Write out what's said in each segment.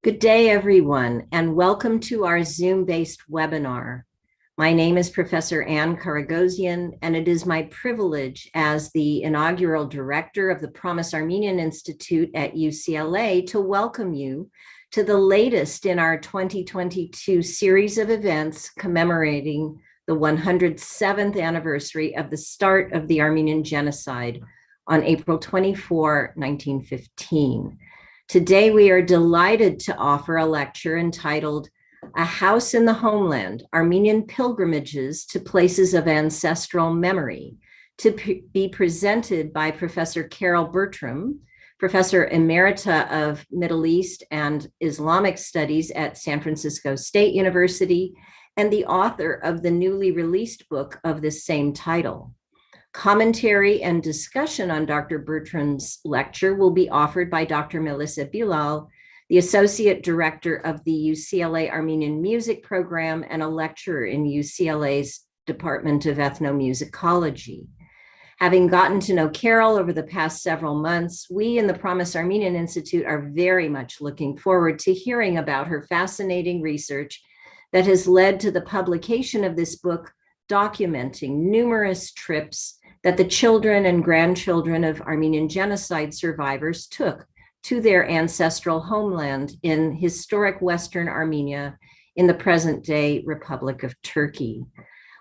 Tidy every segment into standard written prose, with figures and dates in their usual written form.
Good day, everyone, and welcome to our Zoom-based webinar. My name is Professor Ann Karagosian, and it is my privilege as the inaugural director of the Promise Armenian Institute at UCLA to welcome you to the latest in our 2022 series of events commemorating the 107th anniversary of the start of the Armenian genocide on April 24, 1915. Today, we are delighted to offer a lecture entitled A House in the Homeland, Armenian Pilgrimages to Places of Ancestral Memory, to be presented by Professor Carel Bertram, Professor Emerita of Middle East and Islamic Studies at San Francisco State University, and the author of the newly released book of the same title. Commentary and discussion on Dr. Bertram's lecture will be offered by Dr. Melissa Bilal, the Associate Director of the UCLA Armenian Music Program and a lecturer in UCLA's Department of Ethnomusicology. Having gotten to know Carel over the past several months, we in the Promise Armenian Institute are very much looking forward to hearing about her fascinating research that has led to the publication of this book documenting numerous trips that the children and grandchildren of Armenian genocide survivors took to their ancestral homeland in historic Western Armenia in the present-day Republic of Turkey.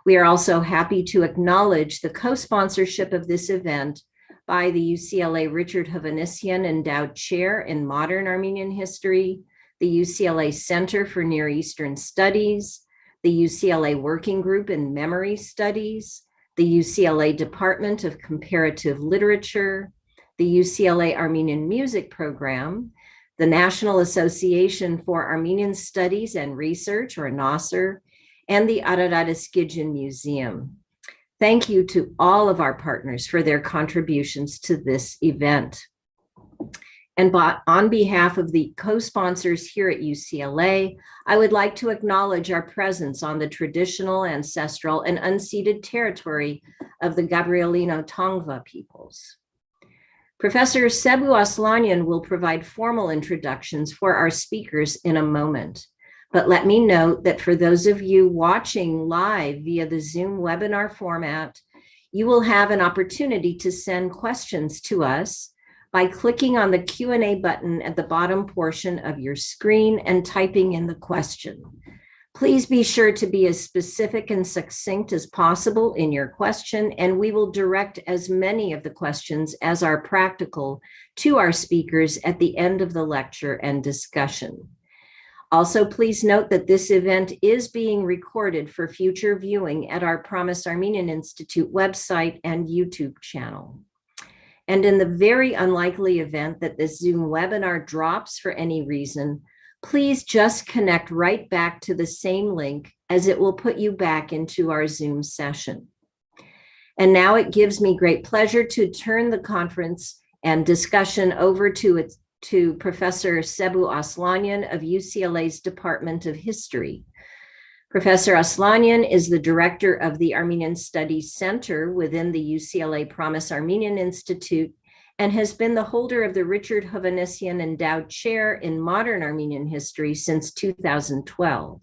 We are also happy to acknowledge the co-sponsorship of this event by the UCLA Richard Hovhannissian Endowed Chair in Modern Armenian History, the UCLA Center for Near Eastern Studies, the UCLA Working Group in Memory Studies, the UCLA Department of Comparative Literature, the UCLA Armenian Music Program, the National Association for Armenian Studies and Research, or NASR, and the Ararat Eskidjan Museum. Thank you to all of our partners for their contributions to this event. And on behalf of the co-sponsors here at UCLA, I would like to acknowledge our presence on the traditional, ancestral, and unceded territory of the Gabrielino Tongva peoples. Professor Sebu Aslanyan will provide formal introductions for our speakers in a moment. But let me note that for those of you watching live via the Zoom webinar format, you will have an opportunity to send questions to us by clicking on the Q&A button at the bottom portion of your screen and typing in the question. Please be sure to be as specific and succinct as possible in your question, and we will direct as many of the questions as are practical to our speakers at the end of the lecture and discussion. Also, please note that this event is being recorded for future viewing at our Promise Armenian Institute website and YouTube channel. And in the very unlikely event that this Zoom webinar drops for any reason, please just connect right back to the same link, as it will put you back into our Zoom session. And now it gives me great pleasure to turn the conference and discussion over to Professor Sebu Aslanyan of UCLA's Department of History. Professor Aslanyan is the director of the Armenian Studies Center within the UCLA Promise Armenian Institute and has been the holder of the Richard Hovhannissian Endowed Chair in Modern Armenian History since 2012.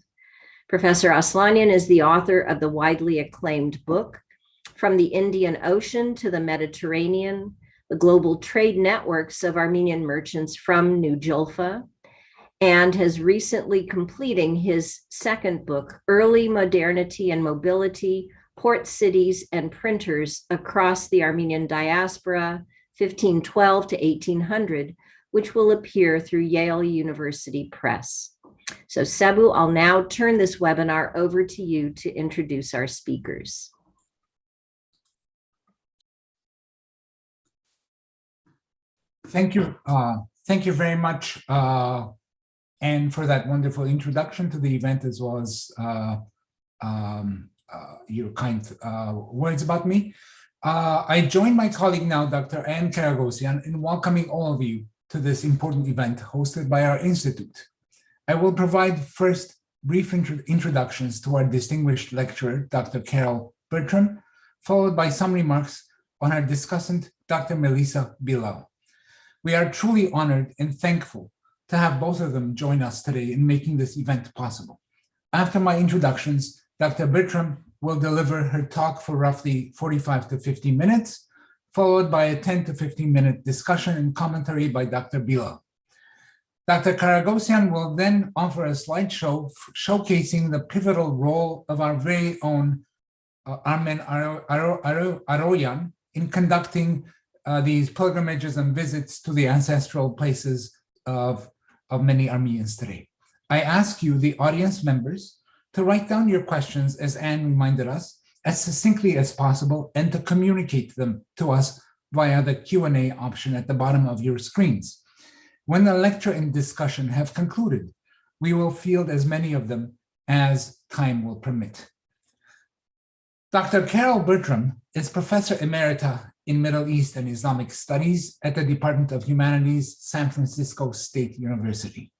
Professor Aslanyan is the author of the widely acclaimed book, From the Indian Ocean to the Mediterranean, the Global Trade Networks of Armenian Merchants from New Julfa, and has recently completing his second book, Early Modernity and Mobility, Port Cities and Printers Across the Armenian Diaspora, 1512 to 1800, which will appear through Yale University Press. So Sebu, I'll now turn this webinar over to you to introduce our speakers. Thank you. Thank you very much. And for that wonderful introduction to the event, as well as your kind words about me. I join my colleague now, Dr. Ann Karagosian, in welcoming all of you to this important event hosted by our institute. I will provide first brief introductions to our distinguished lecturer, Dr. Carel Bertram, followed by some remarks on our discussant, Dr. Melissa Bilal. We are truly honored and thankful to have both of them join us today in making this event possible. After my introductions, Dr. Bertram will deliver her talk for roughly 45 to 50 minutes, followed by a 10 to 15-minute discussion and commentary by Dr. Bilal. Dr. Karagozian will then offer a slideshow showcasing the pivotal role of our very own Armen Aroyan in conducting these pilgrimages and visits to the ancestral places of many Armenians today. I ask you, the audience members, to write down your questions, as Anne reminded us, as succinctly as possible, and to communicate them to us via the Q&A option at the bottom of your screens. When the lecture and discussion have concluded, we will field as many of them as time will permit. Dr. Carel Bertram is Professor Emerita in Middle East and Islamic Studies at the Department of Humanities, San Francisco State University.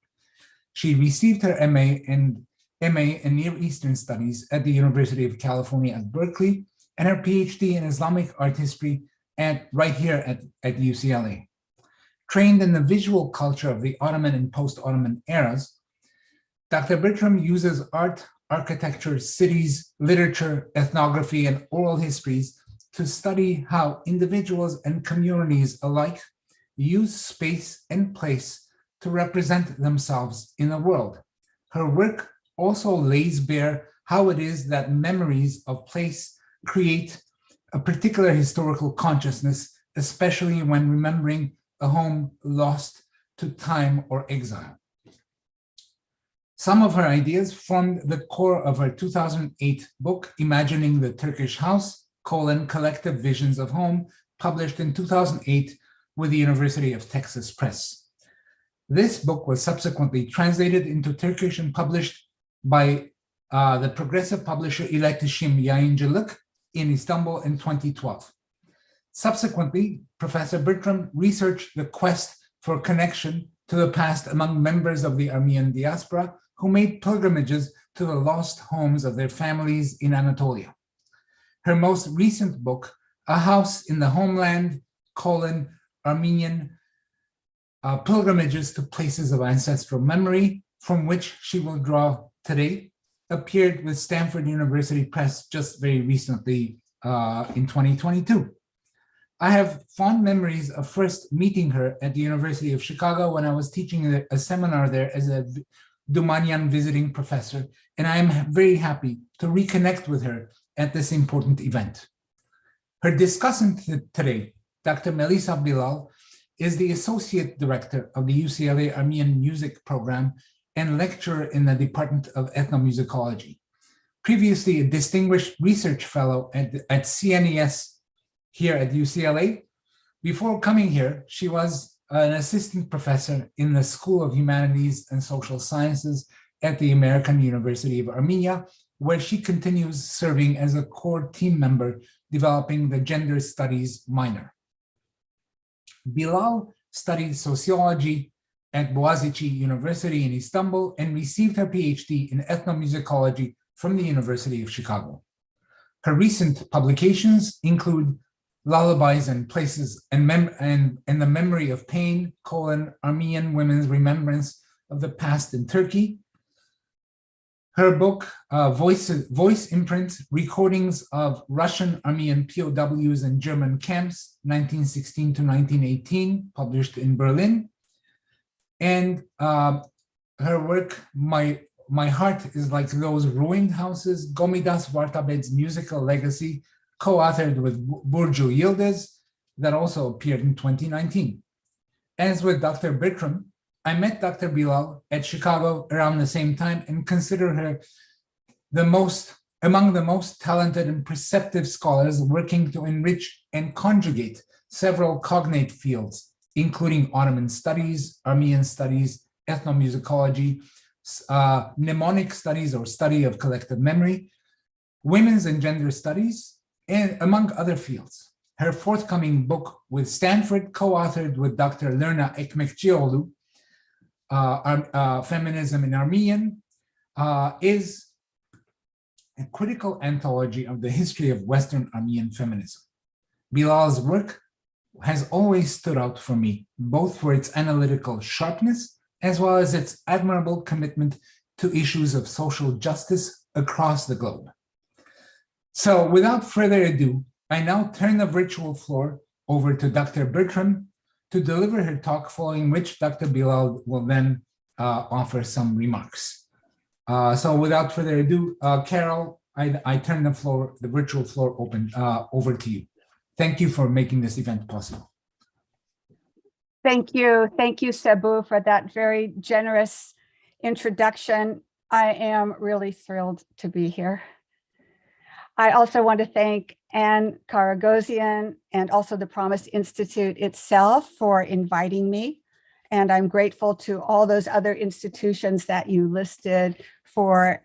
She received her MA in Near Eastern Studies at the University of California at Berkeley and her Ph.D. in Islamic art history right here at UCLA. Trained in the visual culture of the Ottoman and post-Ottoman eras, Dr. Bertram uses art, architecture, cities, literature, ethnography, and oral histories to study how individuals and communities alike use space and place to represent themselves in the world. Her work also lays bare how it is that memories of place create a particular historical consciousness, especially when remembering a home lost to time or exile. Some of her ideas formed the core of her 2008 book, Imagining the Turkish House, Collective Visions of Home, published in 2008 with the University of Texas Press. This book was subsequently translated into Turkish and published by the progressive publisher İletişim Yayıncılık in Istanbul in 2012. Subsequently, Professor Bertram researched the quest for connection to the past among members of the Armenian diaspora who made pilgrimages to the lost homes of their families in Anatolia. Her most recent book, A House in the Homeland, Armenian Pilgrimages to Places of Ancestral Memory, from which she will draw today, appeared with Stanford University Press just very recently in 2022. I have fond memories of first meeting her at the University of Chicago when I was teaching a seminar there as a Dumanian visiting professor, and I am very happy to reconnect with her at this important event. Her discussant today, Dr. Melissa Bilal, is the Associate Director of the UCLA Armenian Music Program and lecturer in the Department of Ethnomusicology. Previously a Distinguished Research Fellow at CNES here at UCLA. Before coming here, she was an assistant professor in the School of Humanities and Social Sciences at the American University of Armenia, where she continues serving as a core team member developing the Gender Studies minor. Bilal studied sociology at Boğaziçi University in Istanbul and received her PhD in ethnomusicology from the University of Chicago. Her recent publications include Lullabies and Places and the Memory of Pain, Armenian Women's Remembrance of the Past in Turkey. Her book, Voice Imprints, Recordings of Russian Armenian POWs in German Camps, 1916 to 1918, published in Berlin. And her work, My Heart is Like Those Ruined Houses, Gomidas Vartabed's Musical Legacy, co-authored with Burcu Yildiz, that also appeared in 2019. As with Dr. Bertram, I met Dr. Bilal at Chicago around the same time and consider her among the most talented and perceptive scholars working to enrich and conjugate several cognate fields, including Ottoman studies, Armenian studies, ethnomusicology, mnemonic studies or study of collective memory, women's and gender studies, and among other fields. Her forthcoming book with Stanford, co-authored with Dr. Lerna Ekmekcioglu, Feminism in Armenian, is a critical anthology of the history of Western Armenian feminism. Bilal's work has always stood out for me, both for its analytical sharpness as well as its admirable commitment to issues of social justice across the globe. So without further ado, I now turn the virtual floor over to Dr. Bertram to deliver her talk, following which Dr. Bilal will then offer some remarks. So without further ado, Carel, I turn the virtual floor over to you. Thank you for making this event possible. Thank you. Thank you, Sabu, for that very generous introduction. I am really thrilled to be here. I also want to thank Anne Karagosian and also the Promise Institute itself for inviting me. And I'm grateful to all those other institutions that you listed for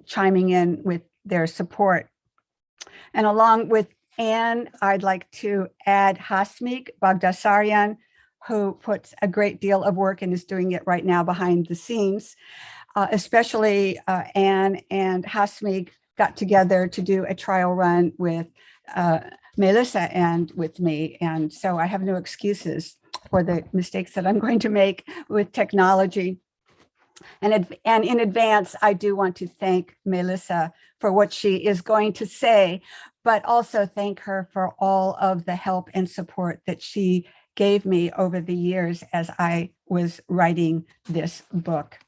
chiming in with their support. And along with Anne, I'd like to add Hasmik Bagdasaryan, who puts a great deal of work and is doing it right now behind the scenes. Especially Anne and Hasmik got together to do a trial run with Melissa and with me. And so I have no excuses for the mistakes that I'm going to make with technology. And in advance, I do want to thank Melissa for what she is going to say, but also thank her for all of the help and support that she gave me over the years as I was writing this book.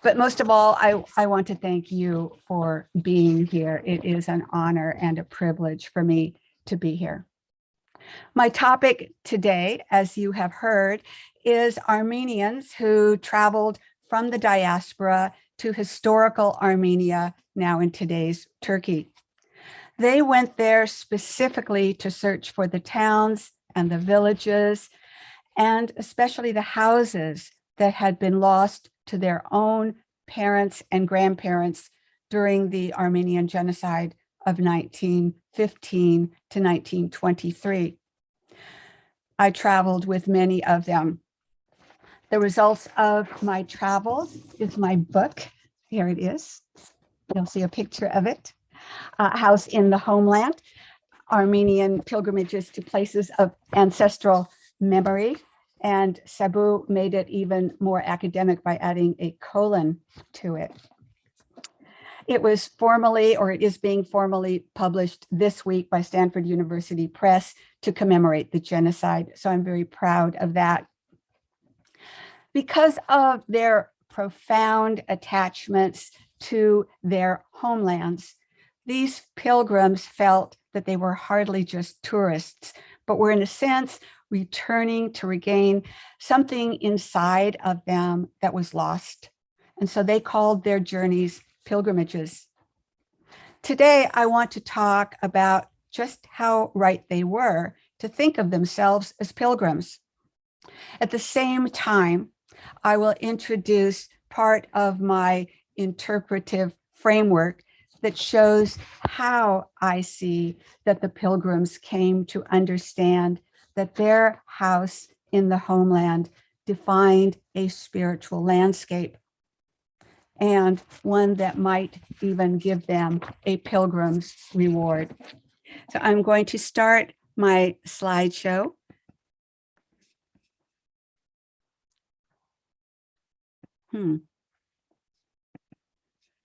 But most of all, I want to thank you for being here. It is an honor and a privilege for me to be here. My topic today, as you have heard, is Armenians who traveled from the diaspora to historical Armenia, now in today's Turkey. They went there specifically to search for the towns and the villages, and especially the houses that had been lost to their own parents and grandparents during the Armenian genocide of 1915 to 1923. I traveled with many of them. The results of my travels is my book. Here it is. You'll see a picture of it. House in the Homeland, Armenian pilgrimages to places of ancestral memory. And Sabu made it even more academic by adding a colon to it. It was formally, or it is being formally published this week by Stanford University Press to commemorate the genocide. So I'm very proud of that. Because of their profound attachments to their homelands, these pilgrims felt that they were hardly just tourists, but were in a sense returning to regain something inside of them that was lost. And so they called their journeys pilgrimages. Today, I want to talk about just how right they were to think of themselves as pilgrims. At the same time, I will introduce part of my interpretive framework that shows how I see that the pilgrims came to understand that their house in the homeland defined a spiritual landscape, and one that might even give them a pilgrim's reward. So I'm going to start my slideshow.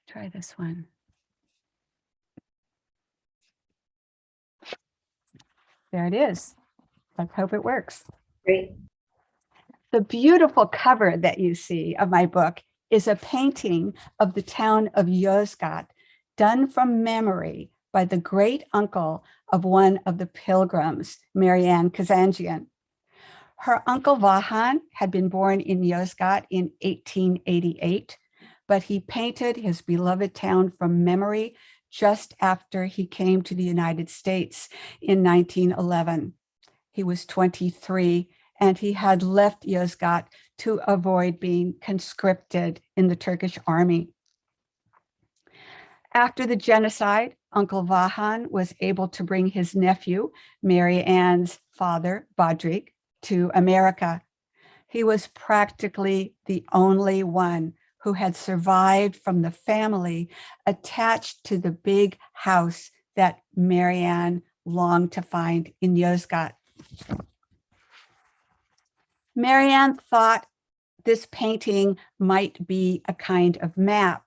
Try this one. There it is. Let's hope it works. Great. The beautiful cover that you see of my book is a painting of the town of Yozgat, done from memory by the great uncle of one of the pilgrims, Marianne Kazanjian. Her uncle Vahan had been born in Yozgat in 1888, but he painted his beloved town from memory just after he came to the United States in 1911. He was 23, and he had left Yozgat to avoid being conscripted in the Turkish army. After the genocide, Uncle Vahan was able to bring his nephew, Mary Ann's father, Badrik, to America. He was practically the only one who had survived from the family attached to the big house that Marianne longed to find in Yozgat. Marianne thought this painting might be a kind of map,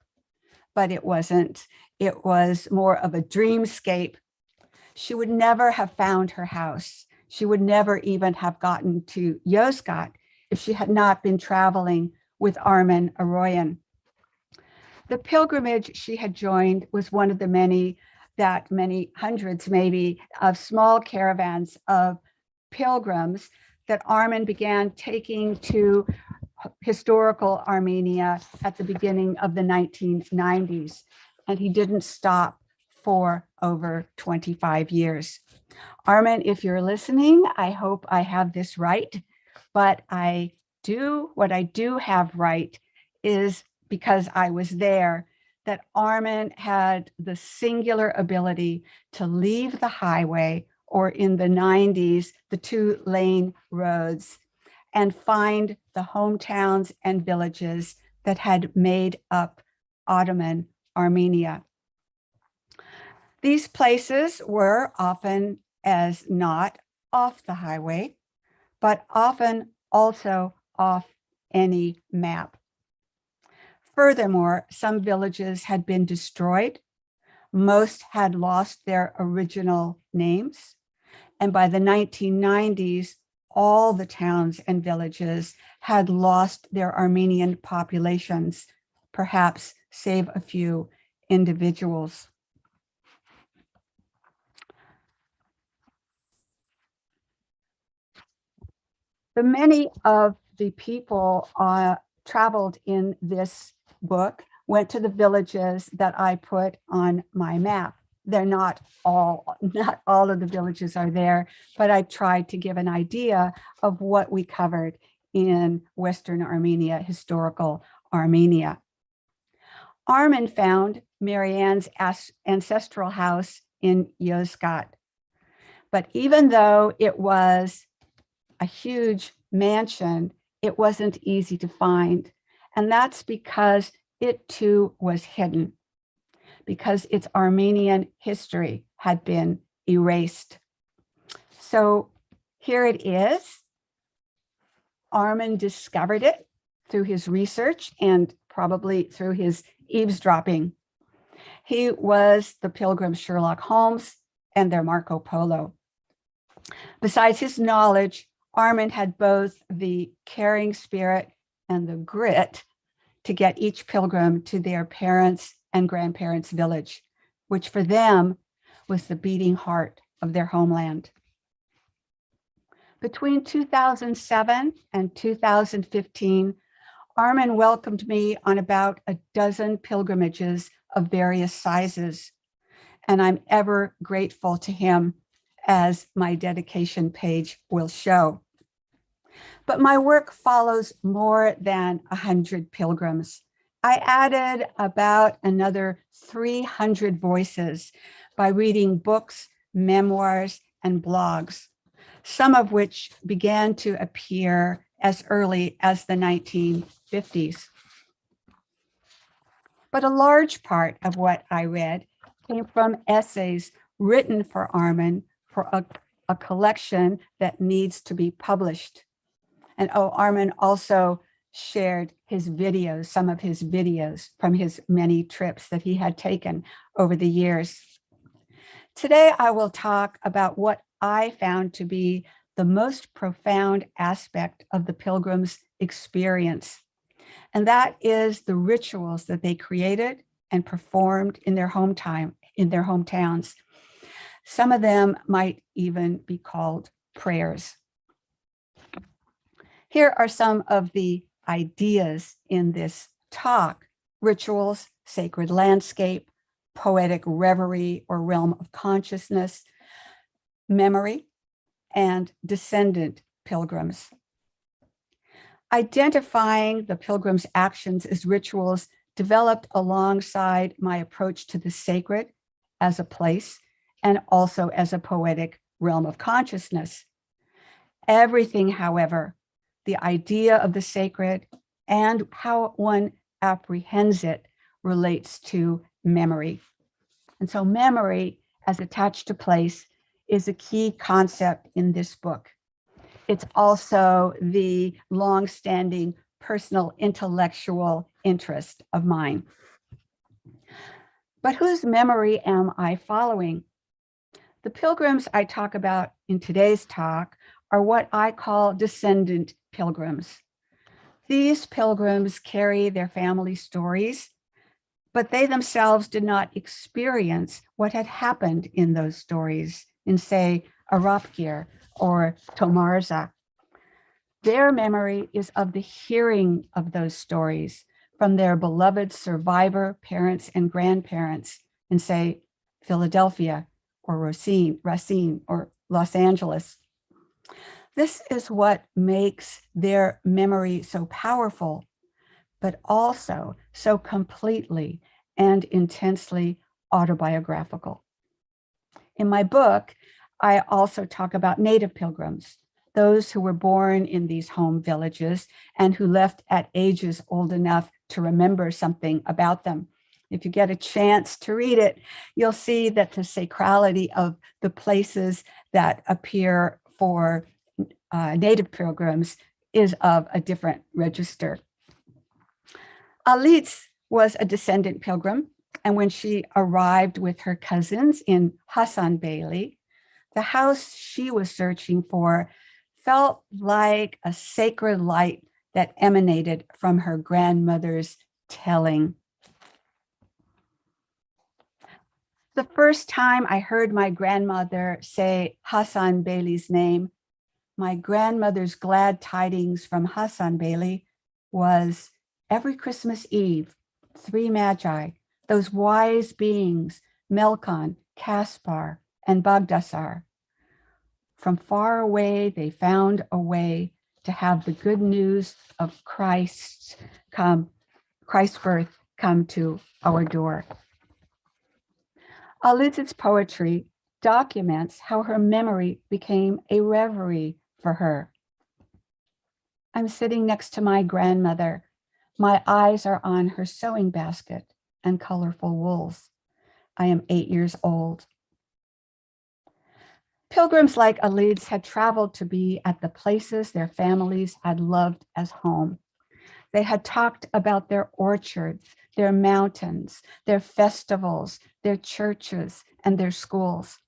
but it wasn't. It was more of a dreamscape. She would never have found her house. She would never even have gotten to Yozgat if she had not been traveling with Armen Aroyan. The pilgrimage she had joined was one of the many hundreds maybe of small caravans of pilgrims that Armen began taking to historical Armenia at the beginning of the 1990s. And he didn't stop for over 25 years. Armen, if you're listening, I hope I have this right, but what I do have right is, because I was there, that Armen had the singular ability to leave the highway, or in the 90s, the 2-lane roads, and find the hometowns and villages that had made up Ottoman Armenia. These places were often as not off the highway, but often also off any map. Furthermore, some villages had been destroyed. Most had lost their original names. And by the 1990s, all the towns and villages had lost their Armenian populations, perhaps save a few individuals. The many of the people traveled in this book went to the villages that I put on my map. They're not all of the villages are there, but I tried to give an idea of what we covered in Western Armenia, historical Armenia. Armen found Marianne's ancestral house in Yozgat. But even though it was a huge mansion, it wasn't easy to find. And that's because it too was hidden, because its Armenian history had been erased. So here it is. Armen discovered it through his research and probably through his eavesdropping. He was the pilgrim Sherlock Holmes and their Marco Polo. Besides his knowledge, Armen had both the caring spirit and the grit to get each pilgrim to their parents' and grandparents' village, which for them was the beating heart of their homeland. Between 2007 and 2015, Armen welcomed me on about a dozen pilgrimages of various sizes, and I'm ever grateful to him, as my dedication page will show. But my work follows more than 100 pilgrims. I added about another 300 voices by reading books, memoirs, and blogs, some of which began to appear as early as the 1950s. But a large part of what I read came from essays written for Armen for a collection that needs to be published. And Armen also shared his videos, some of his videos from his many trips that he had taken over the years. Today, I will talk about what I found to be the most profound aspect of the pilgrims' experience. And that is the rituals that they created and performed in their hometowns. Some of them might even be called prayers. Here are some of the ideas in this talk: rituals, sacred landscape, poetic reverie or realm of consciousness, memory, and descendant pilgrims. Identifying the pilgrims' actions as rituals developed alongside my approach to the sacred as a place and also as a poetic realm of consciousness. Everything, however, the idea of the sacred and how one apprehends it relates to memory. And so memory as attached to place is a key concept in this book. It's also the long-standing personal intellectual interest of mine. But whose memory am I following? The pilgrims I talk about in today's talk are what I call descendant pilgrims. These pilgrims carry their family stories, but they themselves did not experience what had happened in those stories in, say, Arapgir or Tomarza. Their memory is of the hearing of those stories from their beloved survivor parents and grandparents in, say, Philadelphia or Racine or Los Angeles. This is what makes their memory so powerful, but also so completely and intensely autobiographical. In my book, I also talk about native pilgrims, those who were born in these home villages and who left at ages old enough to remember something about them. If you get a chance to read it, you'll see that the sacrality of the places that appear for native pilgrims is of a different register. Alitz was a descendant pilgrim, and when she arrived with her cousins in Hassan Beyli, the house she was searching for felt like a sacred light that emanated from her grandmother's telling. The first time I heard my grandmother say Hassan Beyli's name, my grandmother's glad tidings from Hassan Beyli was every Christmas Eve, 3 magi, those wise beings, Melkon, Caspar, and Bagdasar. From far away, they found a way to have the good news of Christ's birth come to our door. Alitz's poetry documents how her memory became a reverie for her. I'm sitting next to my grandmother. My eyes are on her sewing basket and colorful wools. I am 8 years old. Pilgrims like Alitz had traveled to be at the places their families had loved as home. They had talked about their orchards, their mountains, their festivals, their churches, and their schools.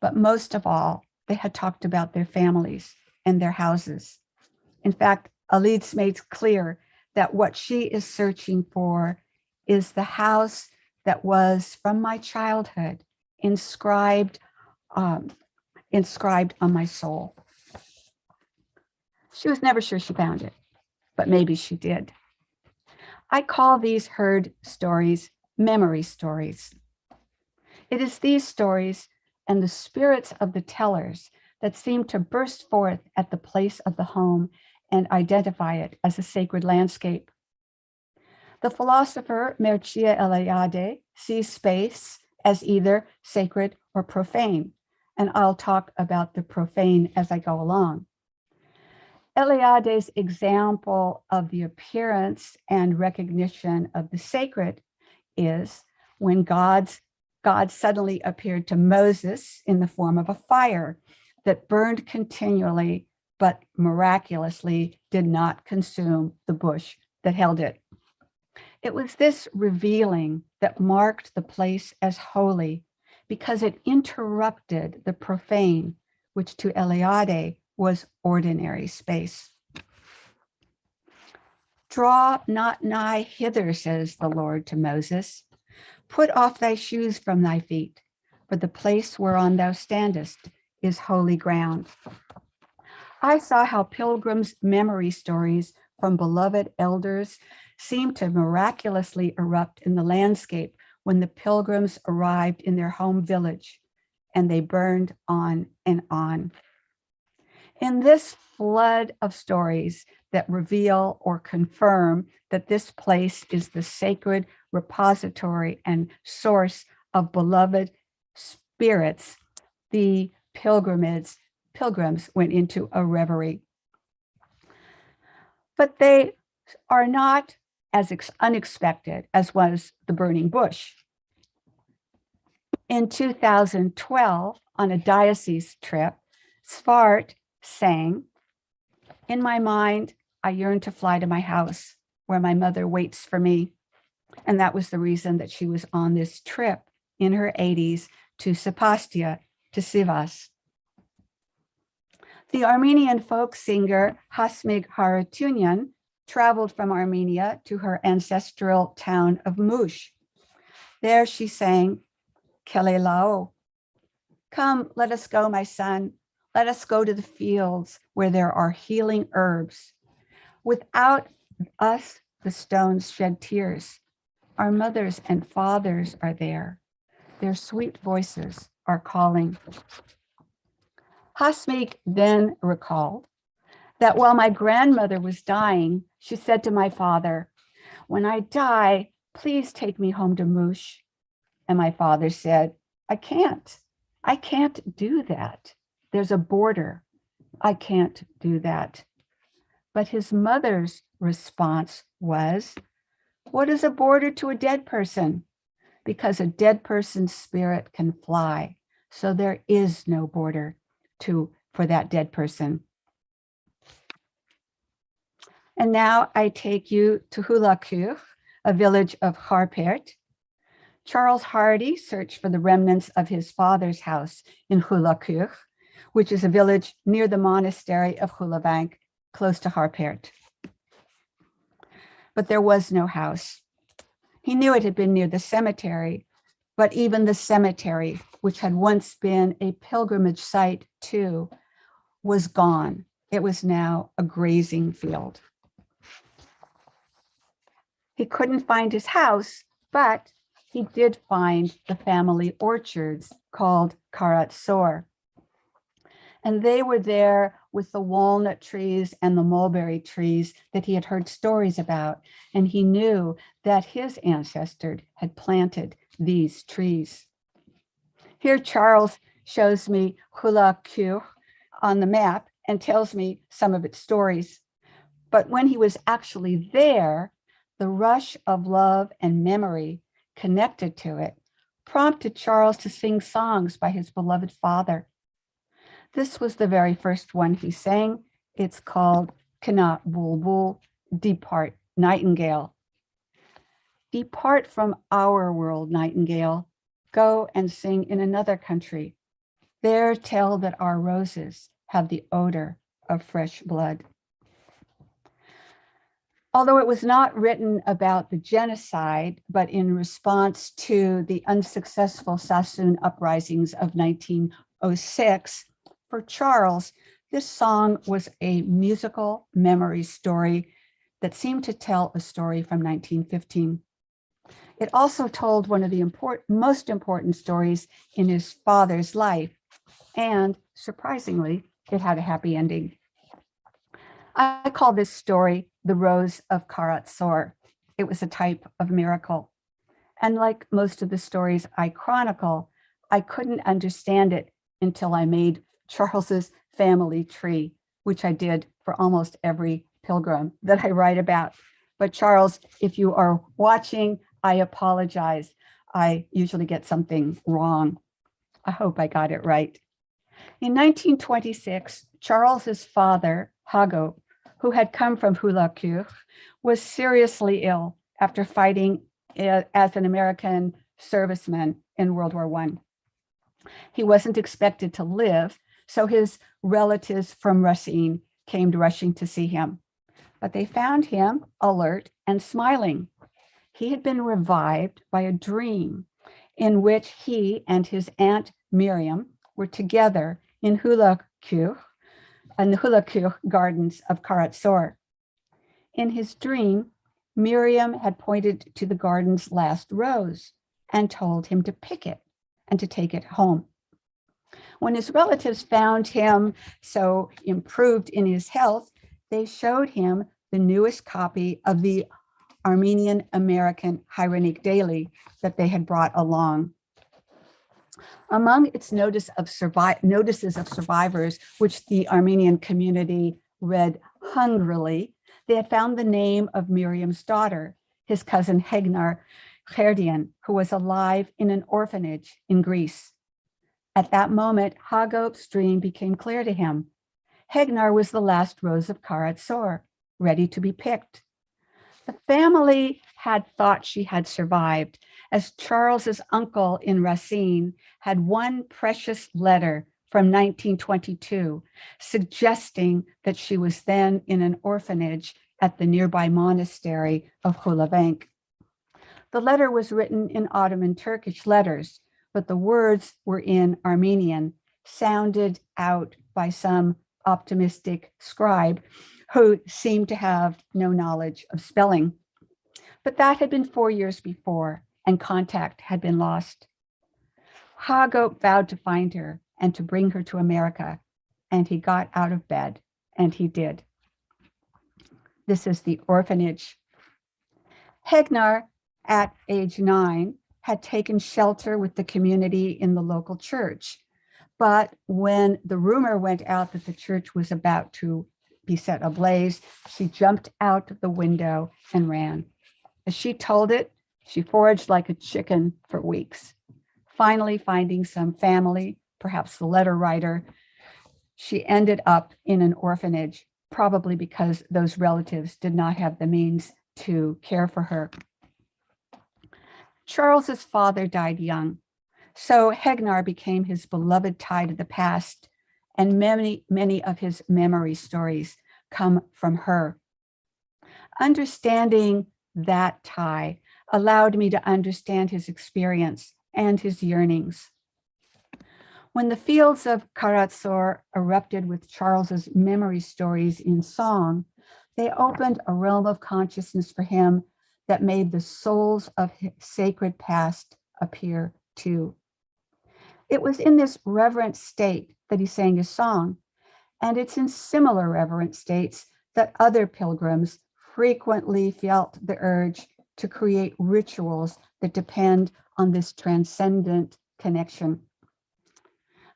But most of all, they had talked about their families and their houses. In fact, Alitz made clear that what she is searching for is the house that was from my childhood inscribed on my soul. She was never sure she found it, but maybe she did. I call these heard stories memory stories. It is these stories and the spirits of the tellers that seem to burst forth at the place of the home and identify it as a sacred landscape. The philosopher Mircea Eliade sees space as either sacred or profane, and I'll talk about the profane as I go along. Eliade's example of the appearance and recognition of the sacred is when God suddenly appeared to Moses in the form of a fire that burned continually, but miraculously did not consume the bush that held it. It was this revealing that marked the place as holy because it interrupted the profane, which to Eliade was ordinary space. Draw not nigh hither, says the Lord to Moses. Put off thy shoes from thy feet, for the place whereon thou standest is holy ground. I saw how pilgrims' memory stories from beloved elders seemed to miraculously erupt in the landscape when the pilgrims arrived in their home village, and they burned on and on. In this flood of stories that reveal or confirm that this place is the sacred repository and source of beloved spirits, the pilgrims went into a reverie. But they are not as unexpected as was the burning bush. In 2012, on a diocese trip, Fraught sang, "In my mind, I yearned to fly to my house where my mother waits for me. And that was the reason that she was on this trip in her 80s to Sepastia, to Sivas. The Armenian folk singer Hasmig Haratunyan traveled from Armenia to her ancestral town of Mush. There she sang, Kelelao. Come, let us go, my son. Let us go to the fields where there are healing herbs. Without us, the stones shed tears. Our mothers and fathers are there. Their sweet voices are calling. Hasmik then recalled that while my grandmother was dying, she said to my father, when I die, please take me home to Mush. And my father said, I can't do that. There's a border. I can't do that. But his mother's response was, what is a border to a dead person? Because a dead person's spirit can fly. So there is no border for that dead person. And now I take you to Hulakur, a village of Harpert. Charles Hardy searched for the remnants of his father's house in Hulakur, which is a village near the monastery of Hulavank, close to Harpert. But there was no house. He knew it had been near the cemetery, but even the cemetery, which had once been a pilgrimage site too, was gone. It was now a grazing field. He couldn't find his house, but he did find the family orchards called Karatsur. And they were there with the walnut trees and the mulberry trees that he had heard stories about. And he knew that his ancestors had planted these trees. Here, Charles shows me Hulakur on the map and tells me some of its stories. But when he was actually there, the rush of love and memory connected to it prompted Charles to sing songs by his beloved father. This was the very first one he sang. It's called Kana Bulbul, Depart, Nightingale. Depart from our world, nightingale. Go and sing in another country. There tell that our roses have the odor of fresh blood. Although it was not written about the genocide, but in response to the unsuccessful Sassoon uprisings of 1906, for Charles, this song was a musical memory story that seemed to tell a story from 1915. It also told one of the most important stories in his father's life, and surprisingly, it had a happy ending. I call this story the Rose of Karatsur. It was a type of miracle. And like most of the stories I chronicle, I couldn't understand it until I made Charles's family tree, which I did for almost every pilgrim that I write about. But Charles, if you are watching, I apologize. I usually get something wrong. I hope I got it right. In 1926, Charles's father, Hago, who had come from Hulakur, was seriously ill after fighting as an American serviceman in World War I. He wasn't expected to live, so his relatives from Racine came rushing to see him. But they found him alert and smiling. He had been revived by a dream in which he and his aunt Miriam were together in Hulakur, in the Hulakur gardens of Karatsur. In his dream, Miriam had pointed to the garden's last rose and told him to pick it and to take it home. When his relatives found him so improved in his health, they showed him the newest copy of the Armenian American Hieronymic Daily that they had brought along. Among its notices of survivors, which the Armenian community read hungrily, they had found the name of Miriam's daughter, his cousin Hegnar Herdian, who was alive in an orphanage in Greece. At that moment, Hagop's dream became clear to him. Hegnar was the last rose of Karatsur, ready to be picked. The family had thought she had survived, as Charles's uncle in Racine had one precious letter from 1922 suggesting that she was then in an orphanage at the nearby monastery of Hulavank. The letter was written in Ottoman Turkish letters, but the words were in Armenian, sounded out by some optimistic scribe who seemed to have no knowledge of spelling. But that had been 4 years before, and contact had been lost. Hago vowed to find her and to bring her to America, and he got out of bed, and he did. This is the orphanage. Hegnar, at age 9, had taken shelter with the community in the local church. But when the rumor went out that the church was about to be set ablaze, she jumped out of the window and ran. As she told it, she foraged like a chicken for weeks. Finally, finding some family, perhaps the letter writer, she ended up in an orphanage, probably because those relatives did not have the means to care for her. Charles's father died young, so Hegnar became his beloved tie to the past, and many of his memory stories come from her. Understanding that tie allowed me to understand his experience and his yearnings. When the fields of Karatsur erupted with Charles's memory stories in song, they opened a realm of consciousness for him that made the souls of his sacred past appear too. It was in this reverent state that he sang his song, and it's in similar reverent states that other pilgrims frequently felt the urge to create rituals that depend on this transcendent connection.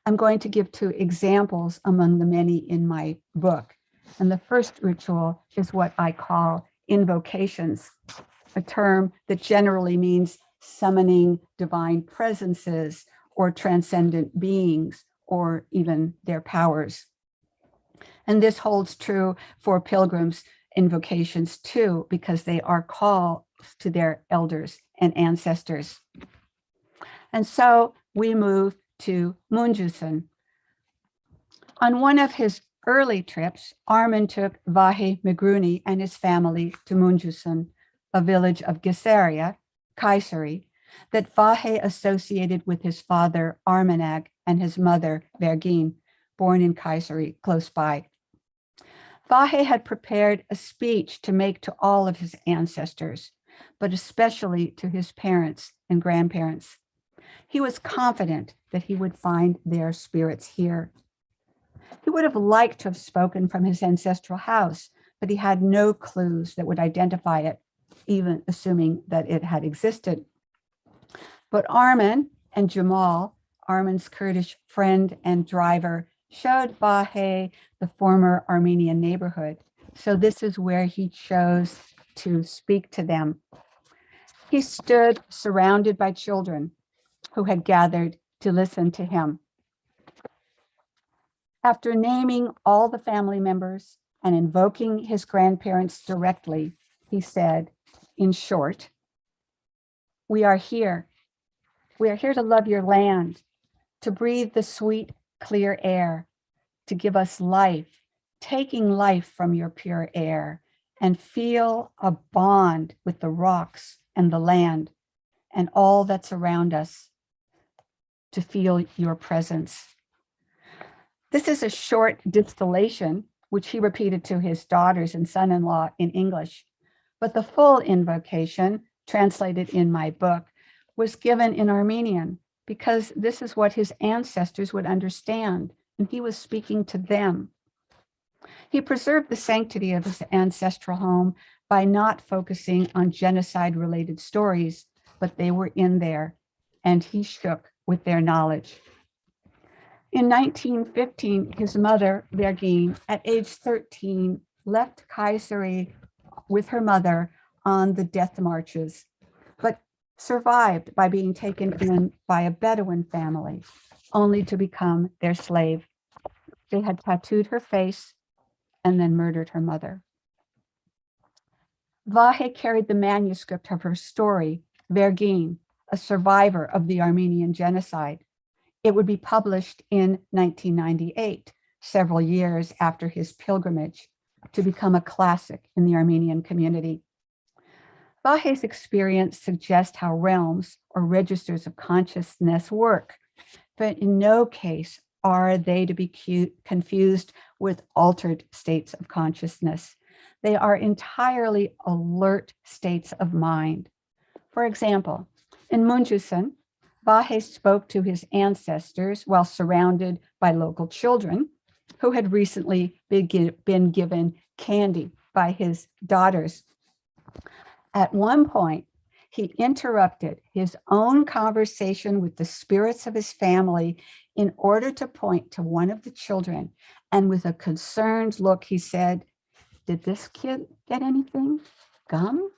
I'm going to give 2 examples among the many in my book. And the first ritual is what I call invocations, a term that generally means summoning divine presences or transcendent beings or even their powers. And this holds true for pilgrims' invocations too, because they are calls to their elders and ancestors. And so we move to Munjusun. On one of his early trips, Armen took Vahe Migruni and his family to Munjusun, a village of Gesaria, Kayseri, that Vahe associated with his father Armenag and his mother Vergin, born in Kayseri, close by. Vahe had prepared a speech to make to all of his ancestors, but especially to his parents and grandparents. He was confident that he would find their spirits here. He would have liked to have spoken from his ancestral house, but he had no clues that would identify it, even assuming that it had existed. But Armen and Jamal, Armen's Kurdish friend and driver, showed Vahe the former Armenian neighborhood. So this is where he chose to speak to them. He stood surrounded by children who had gathered to listen to him. After naming all the family members and invoking his grandparents directly, he said, in short, "We are here. We are here to love your land, to breathe the sweet, clear air, to give us life, taking life from your pure air, and feel a bond with the rocks and the land and all that's around us, to feel your presence." This is a short distillation, which he repeated to his daughters and son-in-law in English, but the full invocation, translated in my book, was given in Armenian because this is what his ancestors would understand, and he was speaking to them. He preserved the sanctity of his ancestral home by not focusing on genocide-related stories, but they were in there, and he shook with their knowledge. In 1915, his mother, Vergin, at age 13, left Kayseri with her mother on the death marches, but survived by being taken in by a Bedouin family, only to become their slave. They had tattooed her face and then murdered her mother. Vahe carried the manuscript of her story, Vergin, a survivor of the Armenian genocide. It would be published in 1998, several years after his pilgrimage, to become a classic in the Armenian community. Vahe's experience suggests how realms or registers of consciousness work, but in no case are they to be confused with altered states of consciousness. They are entirely alert states of mind. For example, in Munjusan, Vahe spoke to his ancestors while surrounded by local children who had recently been given candy by his daughters. At one point, he interrupted his own conversation with the spirits of his family in order to point to one of the children. And with a concerned look, he said, "Did this kid get anything? Gum?"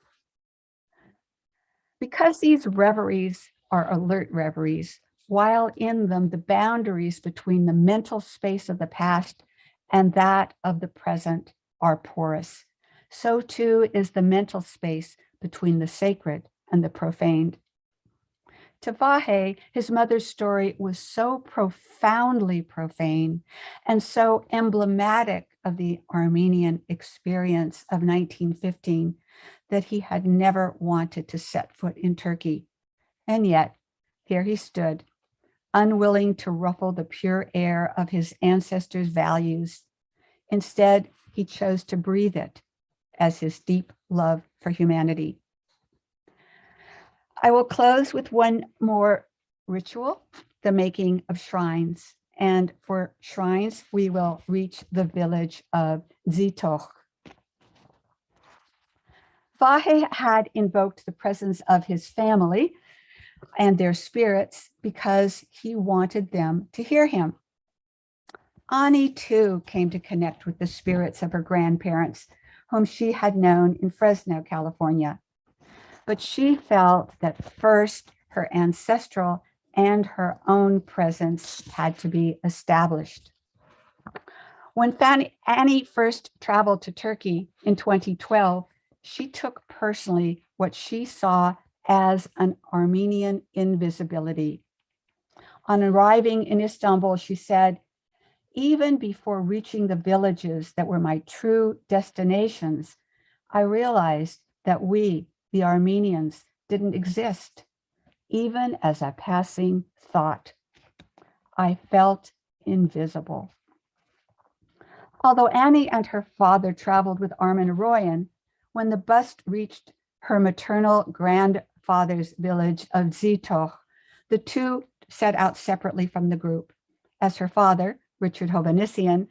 Because these reveries are alert reveries, while in them the boundaries between the mental space of the past and that of the present are porous, so too is the mental space between the sacred and the profaned. To Vahe, his mother's story was so profoundly profane and so emblematic of the Armenian experience of 1915 that he had never wanted to set foot in Turkey. And yet, here he stood, unwilling to ruffle the pure air of his ancestors' values. Instead, he chose to breathe it as his deep love for humanity. I will close with one more ritual, the making of shrines. And for shrines, we will reach the village of Zitoch. Vahe had invoked the presence of his family and their spirits because he wanted them to hear him. Ani too came to connect with the spirits of her grandparents, whom she had known in Fresno, California. But she felt that first her ancestral and her own presence had to be established. When Annie first traveled to Turkey in 2012, she took personally what she saw as an Armenian invisibility. On arriving in Istanbul, she said, "Even before reaching the villages that were my true destinations, I realized that we, the Armenians, didn't exist, even as a passing thought. I felt invisible." Although Annie and her father traveled with Armen Aroyan, when the bus reached her maternal grandfather's village of Zitoch, the two set out separately from the group, as her father, Richard Hovhannissian,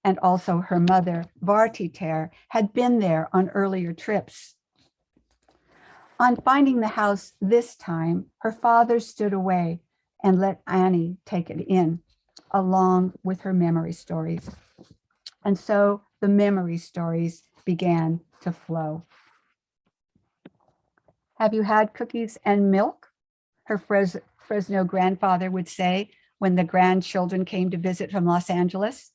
and also her mother, Vartiter, had been there on earlier trips. On finding the house this time, her father stood away and let Annie take it in, along with her memory stories. And so the memory stories began to flow. "Have you had cookies and milk?" her Fresno grandfather would say when the grandchildren came to visit from Los Angeles.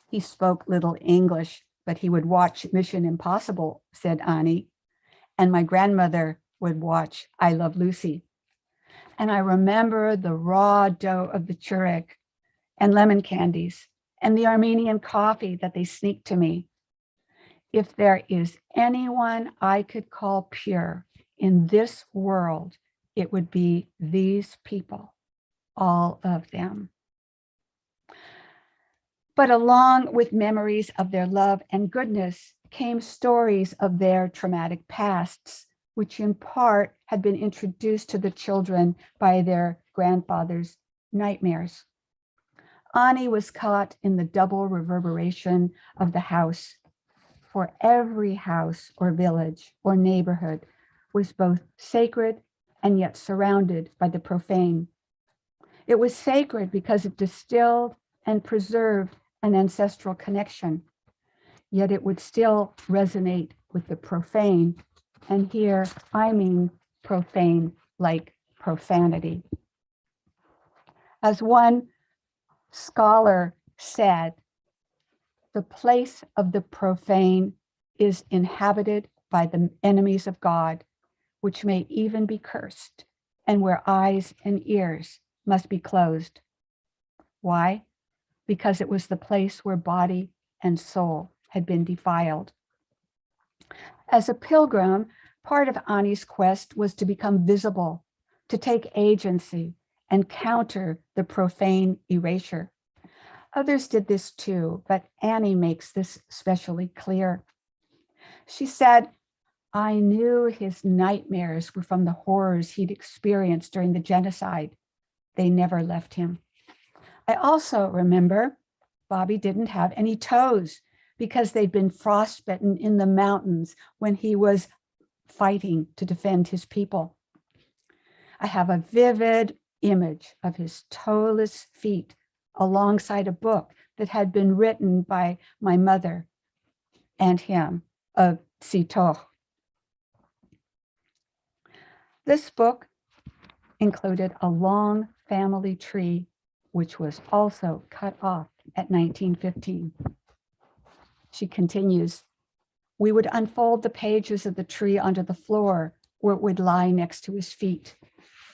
"He spoke little English, but he would watch Mission Impossible," said Annie. "And my grandmother would watch I Love Lucy. And I remember the raw dough of the churek and lemon candies and the Armenian coffee that they sneaked to me. If there is anyone I could call pure in this world, it would be these people, all of them." But along with memories of their love and goodness came stories of their traumatic pasts, which in part had been introduced to the children by their grandfather's nightmares. Ani was caught in the double reverberation of the house, for every house or village or neighborhood was both sacred and yet surrounded by the profane. It was sacred because it distilled and preserved an ancestral connection, yet it would still resonate with the profane. And here I mean profane like profanity. As one scholar said, the place of the profane is inhabited by the enemies of God, which may even be cursed, and where eyes and ears must be closed. Why? Because it was the place where body and soul had been defiled. As a pilgrim, part of Ani's quest was to become visible, to take agency and counter the profane erasure. Others did this too, but Ani makes this especially clear. She said, I knew his nightmares were from the horrors he'd experienced during the genocide. They never left him. I also remember Bobby didn't have any toes because they'd been frostbitten in the mountains when he was fighting to defend his people. I have a vivid image of his toeless feet alongside a book that had been written by my mother and him of Sitoh. This book included a long family tree, which was also cut off at 1915. She continues, we would unfold the pages of the tree onto the floor where it would lie next to his feet.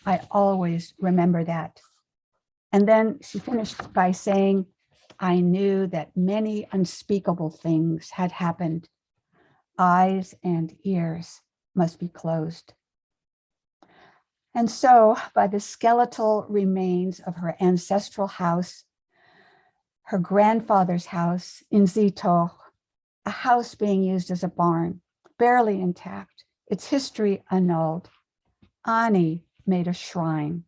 I always remember that. And then she finished by saying, I knew that many unspeakable things had happened. Eyes and ears must be closed. And so, by the skeletal remains of her ancestral house, her grandfather's house in Zitoh, a house being used as a barn, barely intact, its history annulled, Ani made a shrine.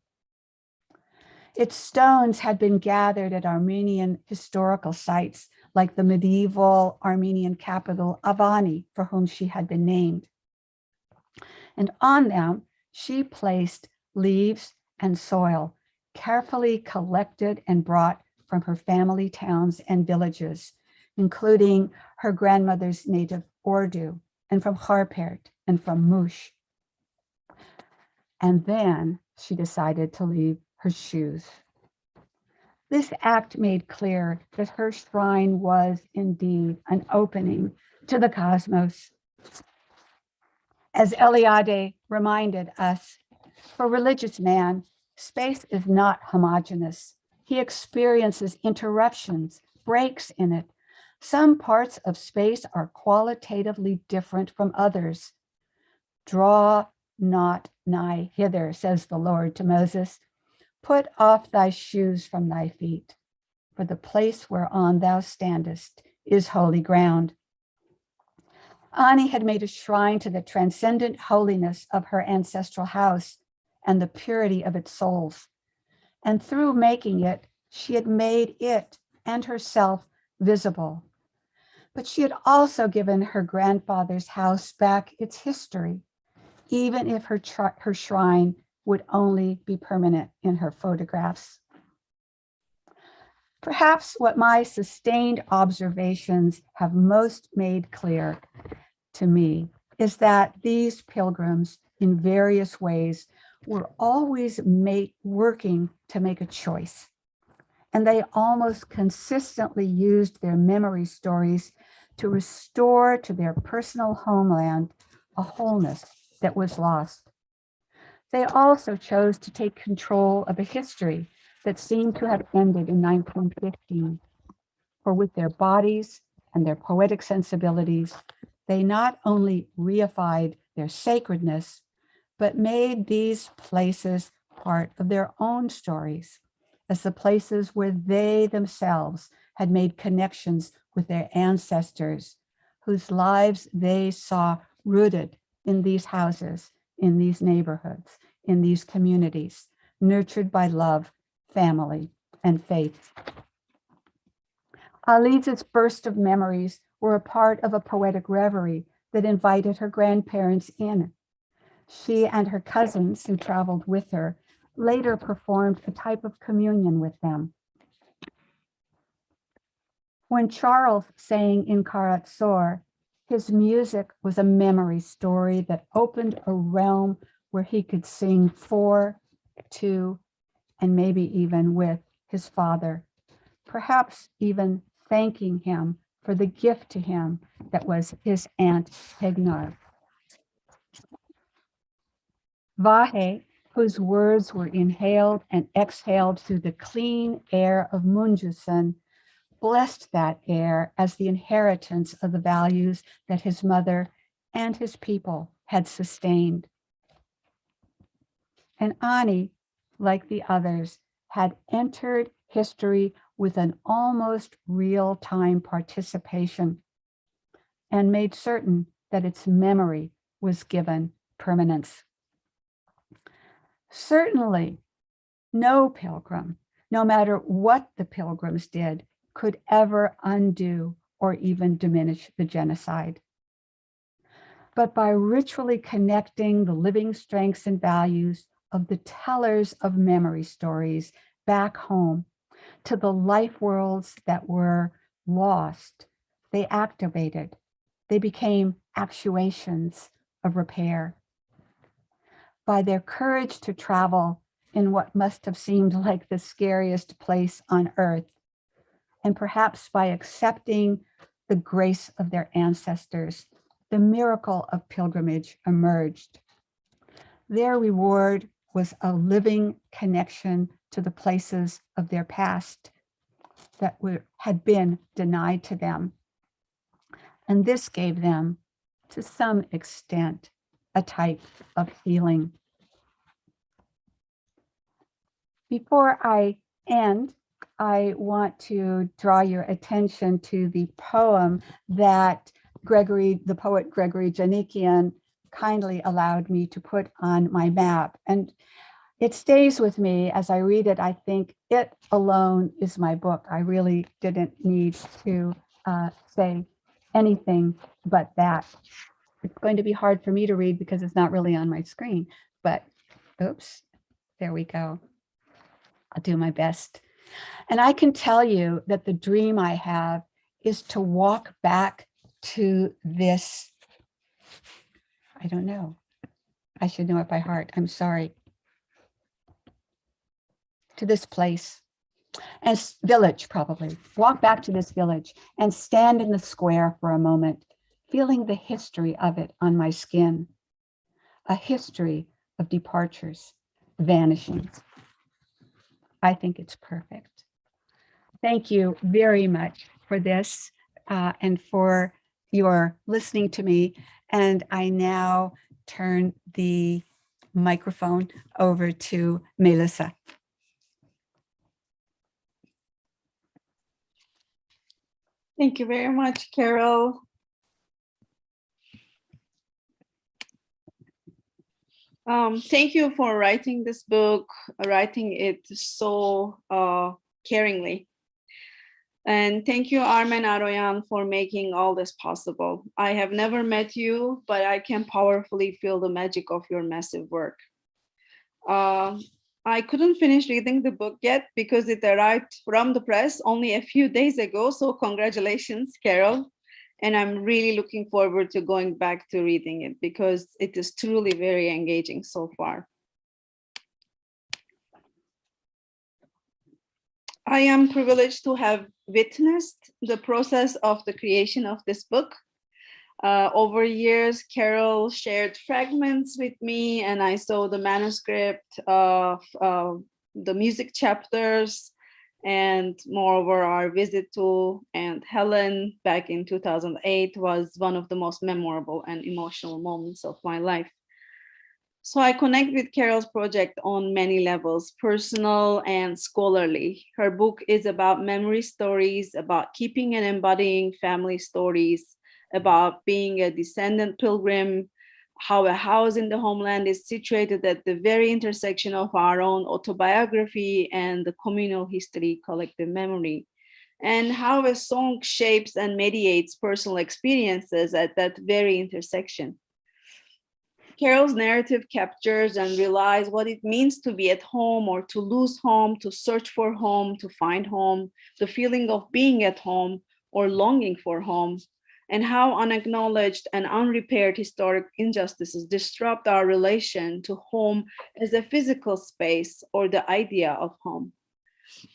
Its stones had been gathered at Armenian historical sites, like the medieval Armenian capital of Ani, for whom she had been named. And on them, she placed leaves and soil, carefully collected and brought from her family towns and villages, including her grandmother's native Urdu, and from Harpert and from Mush. And then she decided to leave her shoes. This act made clear that her shrine was indeed an opening to the cosmos. As Eliade reminded us, for religious man, space is not homogeneous. He experiences interruptions, breaks in it. Some parts of space are qualitatively different from others. Draw not nigh hither, says the Lord to Moses. Put off thy shoes from thy feet, for the place whereon thou standest is holy ground. Ani had made a shrine to the transcendent holiness of her ancestral house and the purity of its souls. And through making it, she had made it and herself visible. But she had also given her grandfather's house back its history, even if her shrine would only be permanent in her photographs. Perhaps what my sustained observations have most made clear to me is that these pilgrims, in various ways, were always working to make a choice. And they almost consistently used their memory stories to restore to their personal homeland a wholeness that was lost. They also chose to take control of a history that seemed to have ended in 1915. For with their bodies and their poetic sensibilities, they not only reified their sacredness, but made these places part of their own stories as the places where they themselves had made connections with their ancestors, whose lives they saw rooted in these houses, in these neighborhoods, in these communities, nurtured by love, family, and faith. Aliza's burst of memories were a part of a poetic reverie that invited her grandparents in. She and her cousins, who traveled with her, later performed a type of communion with them. When Charles sang in Karatsur, his music was a memory story that opened a realm where he could sing for, to, and maybe even with his father, perhaps even thanking him for the gift to him that was his Aunt Hegnar. Vahe, whose words were inhaled and exhaled through the clean air of Munjusan, blessed that air as the inheritance of the values that his mother and his people had sustained. And Ani, like the others, had entered history with an almost real-time participation and made certain that its memory was given permanence. Certainly, no pilgrim, no matter what the pilgrims did, could ever undo or even diminish the genocide. But by ritually connecting the living strengths and values of the tellers of memory stories back home to the life worlds that were lost, they activated. They became actuations of repair. By their courage to travel in what must have seemed like the scariest place on earth, and perhaps by accepting the grace of their ancestors, the miracle of pilgrimage emerged. Their reward was a living connection to the places of their past that had been denied to them. And this gave them, to some extent, a type of healing. Before I end, I want to draw your attention to the poem that the poet Gregory Janikian kindly allowed me to put on my map. And it stays with me as I read it. I think it alone is my book. I really didn't need to say anything but that. It's going to be hard for me to read because it's not really on my screen, but oops, there we go. I'll do my best. And I can tell you that the dream I have is to walk back to this. I don't know. I should know it by heart. I'm sorry. To this place and village, probably. Walk back to this village and stand in the square for a moment, feeling the history of it on my skin. A history of departures, vanishings. I think it's perfect. Thank you very much for this and for your listening to me. And I now turn the microphone over to Melissa. Thank you very much, Carol. Thank you for writing this book, writing it so caringly. And thank you, Armen Aroyan, for making all this possible. I have never met you, but I can powerfully feel the magic of your massive work. I couldn't finish reading the book yet because it arrived from the press only a few days ago. So congratulations, Carol. And I'm really looking forward to going back to reading it because it is truly very engaging so far. I am privileged to have witnessed the process of the creation of this book. Over years, Carol shared fragments with me, and I saw the manuscript of the music chapters, and moreover, our visit to Aunt Helen back in 2008 was one of the most memorable and emotional moments of my life. So I connect with Carol's project on many levels, personal and scholarly. Her book is about memory stories, about keeping and embodying family stories, about being a descendant pilgrim, how a house in the homeland is situated at the very intersection of our own autobiography and the communal history, collective memory, and how a song shapes and mediates personal experiences at that very intersection. Carol's narrative captures and relies what it means to be at home or to lose home, to search for home, to find home, the feeling of being at home or longing for home, and how unacknowledged and unrepaired historic injustices disrupt our relation to home as a physical space or the idea of home.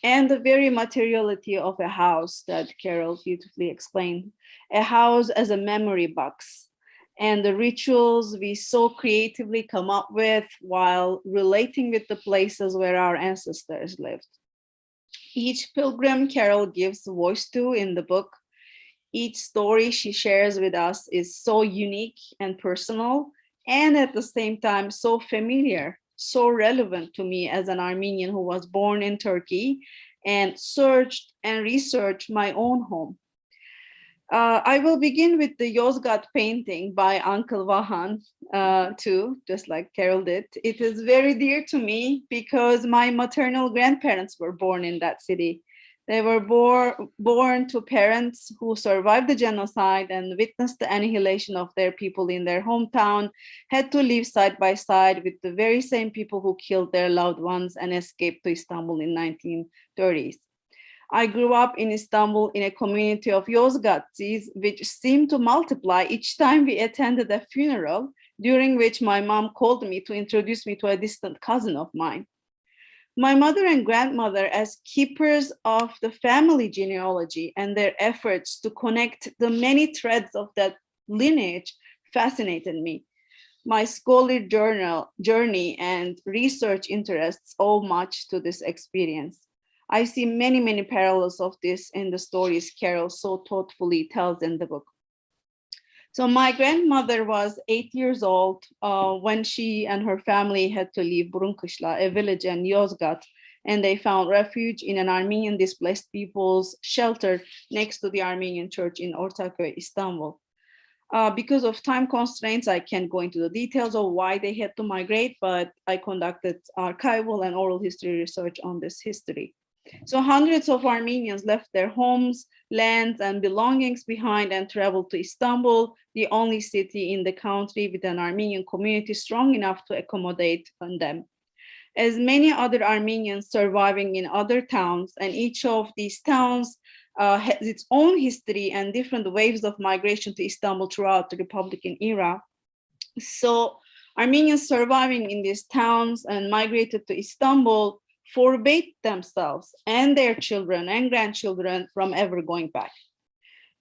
And the very materiality of a house that Carol beautifully explained, a house as a memory box, and the rituals we so creatively come up with while relating with the places where our ancestors lived. Each pilgrim Carel gives voice to in the book. Each story she shares with us is so unique and personal, and at the same time so familiar, so relevant to me as an Armenian who was born in Turkey and searched and researched my own home. I will begin with the Yozgat painting by Uncle Vahan, too, just like Carel did. It is very dear to me because my maternal grandparents were born in that city. They were born to parents who survived the genocide and witnessed the annihilation of their people in their hometown, had to live side by side with the very same people who killed their loved ones and escaped to Istanbul in 1930s. I grew up in Istanbul in a community of Yozgatsis, which seemed to multiply each time we attended a funeral, during which my mom called me to introduce me to a distant cousin of mine. My mother and grandmother, as keepers of the family genealogy and their efforts to connect the many threads of that lineage, fascinated me. My scholarly journey and research interests owe much to this experience. I see many, many parallels of this in the stories Carel so thoughtfully tells in the book. So my grandmother was 8 years old when she and her family had to leave Burunkishla, a village in Yozgat, and they found refuge in an Armenian displaced people's shelter next to the Armenian church in Ortaköy, Istanbul. Because of time constraints, I can't go into the details of why they had to migrate, but I conducted archival and oral history research on this history. So hundreds of Armenians left their homes, lands, and belongings behind and traveled to Istanbul, the only city in the country with an Armenian community strong enough to accommodate them. As many other Armenians surviving in other towns, and each of these towns has its own history and different waves of migration to Istanbul throughout the Republican era. So Armenians surviving in these towns and migrated to Istanbul forbade themselves and their children and grandchildren from ever going back.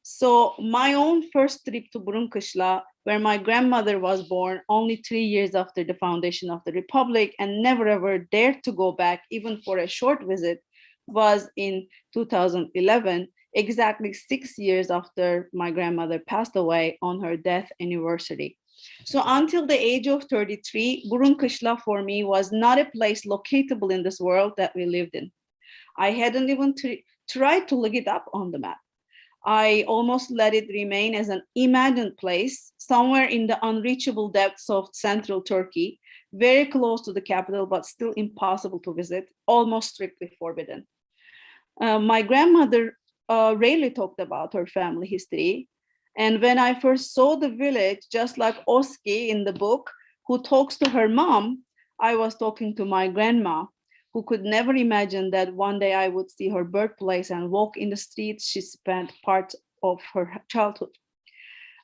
So my own first trip to Burunkishla, where my grandmother was born only 3 years after the foundation of the Republic and never ever dared to go back even for a short visit, was in 2011, exactly 6 years after my grandmother passed away on her death anniversary. So until the age of 33, Burunkishla for me was not a place locatable in this world that we lived in. I hadn't even tried to look it up on the map. I almost let it remain as an imagined place somewhere in the unreachable depths of central Turkey, very close to the capital, but still impossible to visit, almost strictly forbidden. My grandmother rarely talked about her family history. And when I first saw the village, just like Oski in the book, who talks to her mom, I was talking to my grandma, who could never imagine that one day I would see her birthplace and walk in the streets she spent part of her childhood.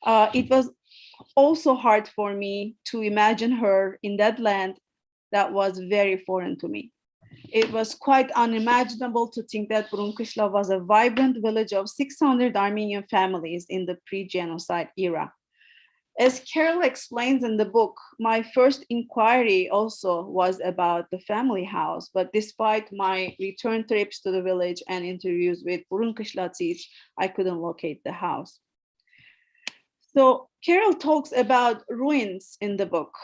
It was also hard for me to imagine her in that land that was very foreign to me. It was quite unimaginable to think that Burunkishla was a vibrant village of 600 Armenian families in the pre-genocide era. As Carel explains in the book, my first inquiry also was about the family house, but despite my return trips to the village and interviews with Burunkishlatis, I couldn't locate the house. So Carel talks about ruins in the book.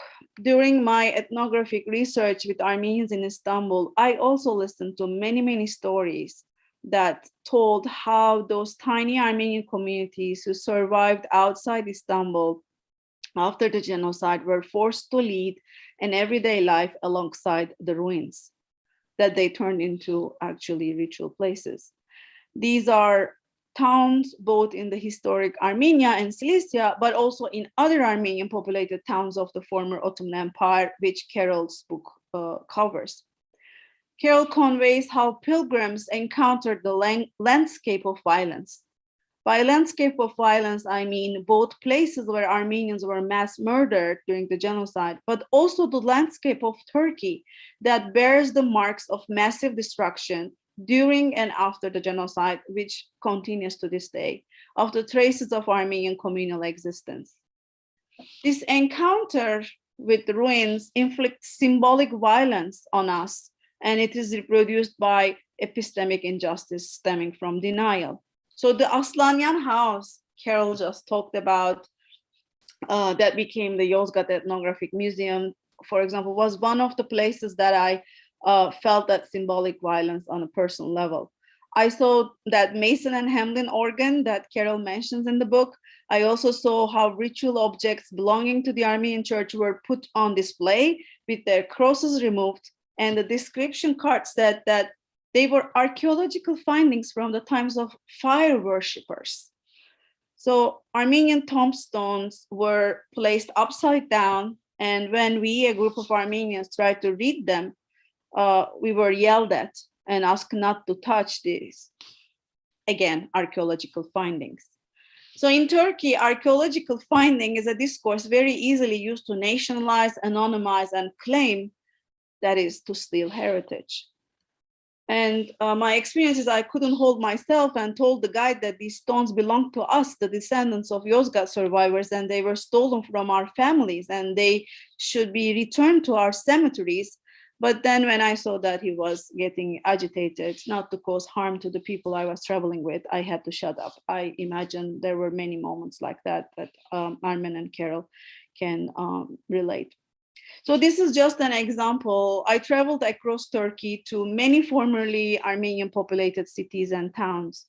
During my ethnographic research with Armenians in Istanbul, I also listened to many, many stories that told how those tiny Armenian communities who survived outside Istanbul after the genocide were forced to lead an everyday life alongside the ruins that they turned into actually ritual places. These are towns both in the historic Armenia and Cilicia, but also in other Armenian populated towns of the former Ottoman Empire, which Carel's book covers. Carel conveys how pilgrims encountered the landscape of violence. By landscape of violence, I mean both places where Armenians were mass murdered during the genocide, but also the landscape of Turkey that bears the marks of massive destruction during and after the genocide, which continues to this day, of the traces of Armenian communal existence. This encounter with the ruins inflicts symbolic violence on us, and it is reproduced by epistemic injustice stemming from denial. So the Aslanyan house Carel just talked about, that became the Yozgat Ethnographic Museum, for example, was one of the places that I felt that symbolic violence on a personal level. I saw that Mason and Hamlin organ that Carel mentions in the book. I also saw how ritual objects belonging to the Armenian church were put on display with their crosses removed, and the description card said that they were archaeological findings from the times of fire worshippers. So Armenian tombstones were placed upside down, and when we, a group of Armenians, tried to read them, we were yelled at and asked not to touch these, again, archaeological findings. So in Turkey, archaeological finding is a discourse very easily used to nationalize, anonymize, and claim, that is, to steal heritage. And my experience is I couldn't hold myself and told the guide that these stones belong to us, the descendants of Yozgat survivors, and they were stolen from our families and they should be returned to our cemeteries. But then when I saw that he was getting agitated, not to cause harm to the people I was traveling with, I had to shut up. I imagine there were many moments like that Armen and Carel can relate. So this is just an example. I traveled across Turkey to many formerly Armenian populated cities and towns.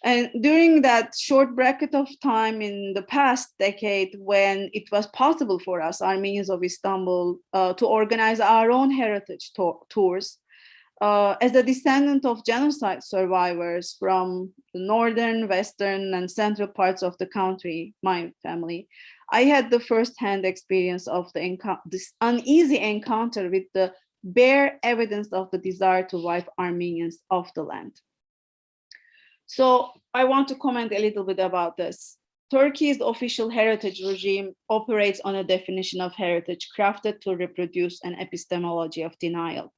And during that short bracket of time in the past decade, when it was possible for us, Armenians of Istanbul, to organize our own heritage tours, as a descendant of genocide survivors from the northern, western, and central parts of the country, my family, I had the first-hand experience of this uneasy encounter with the bare evidence of the desire to wipe Armenians off the land. So I want to comment a little bit about this. Turkey's official heritage regime operates on a definition of heritage crafted to reproduce an epistemology of denial.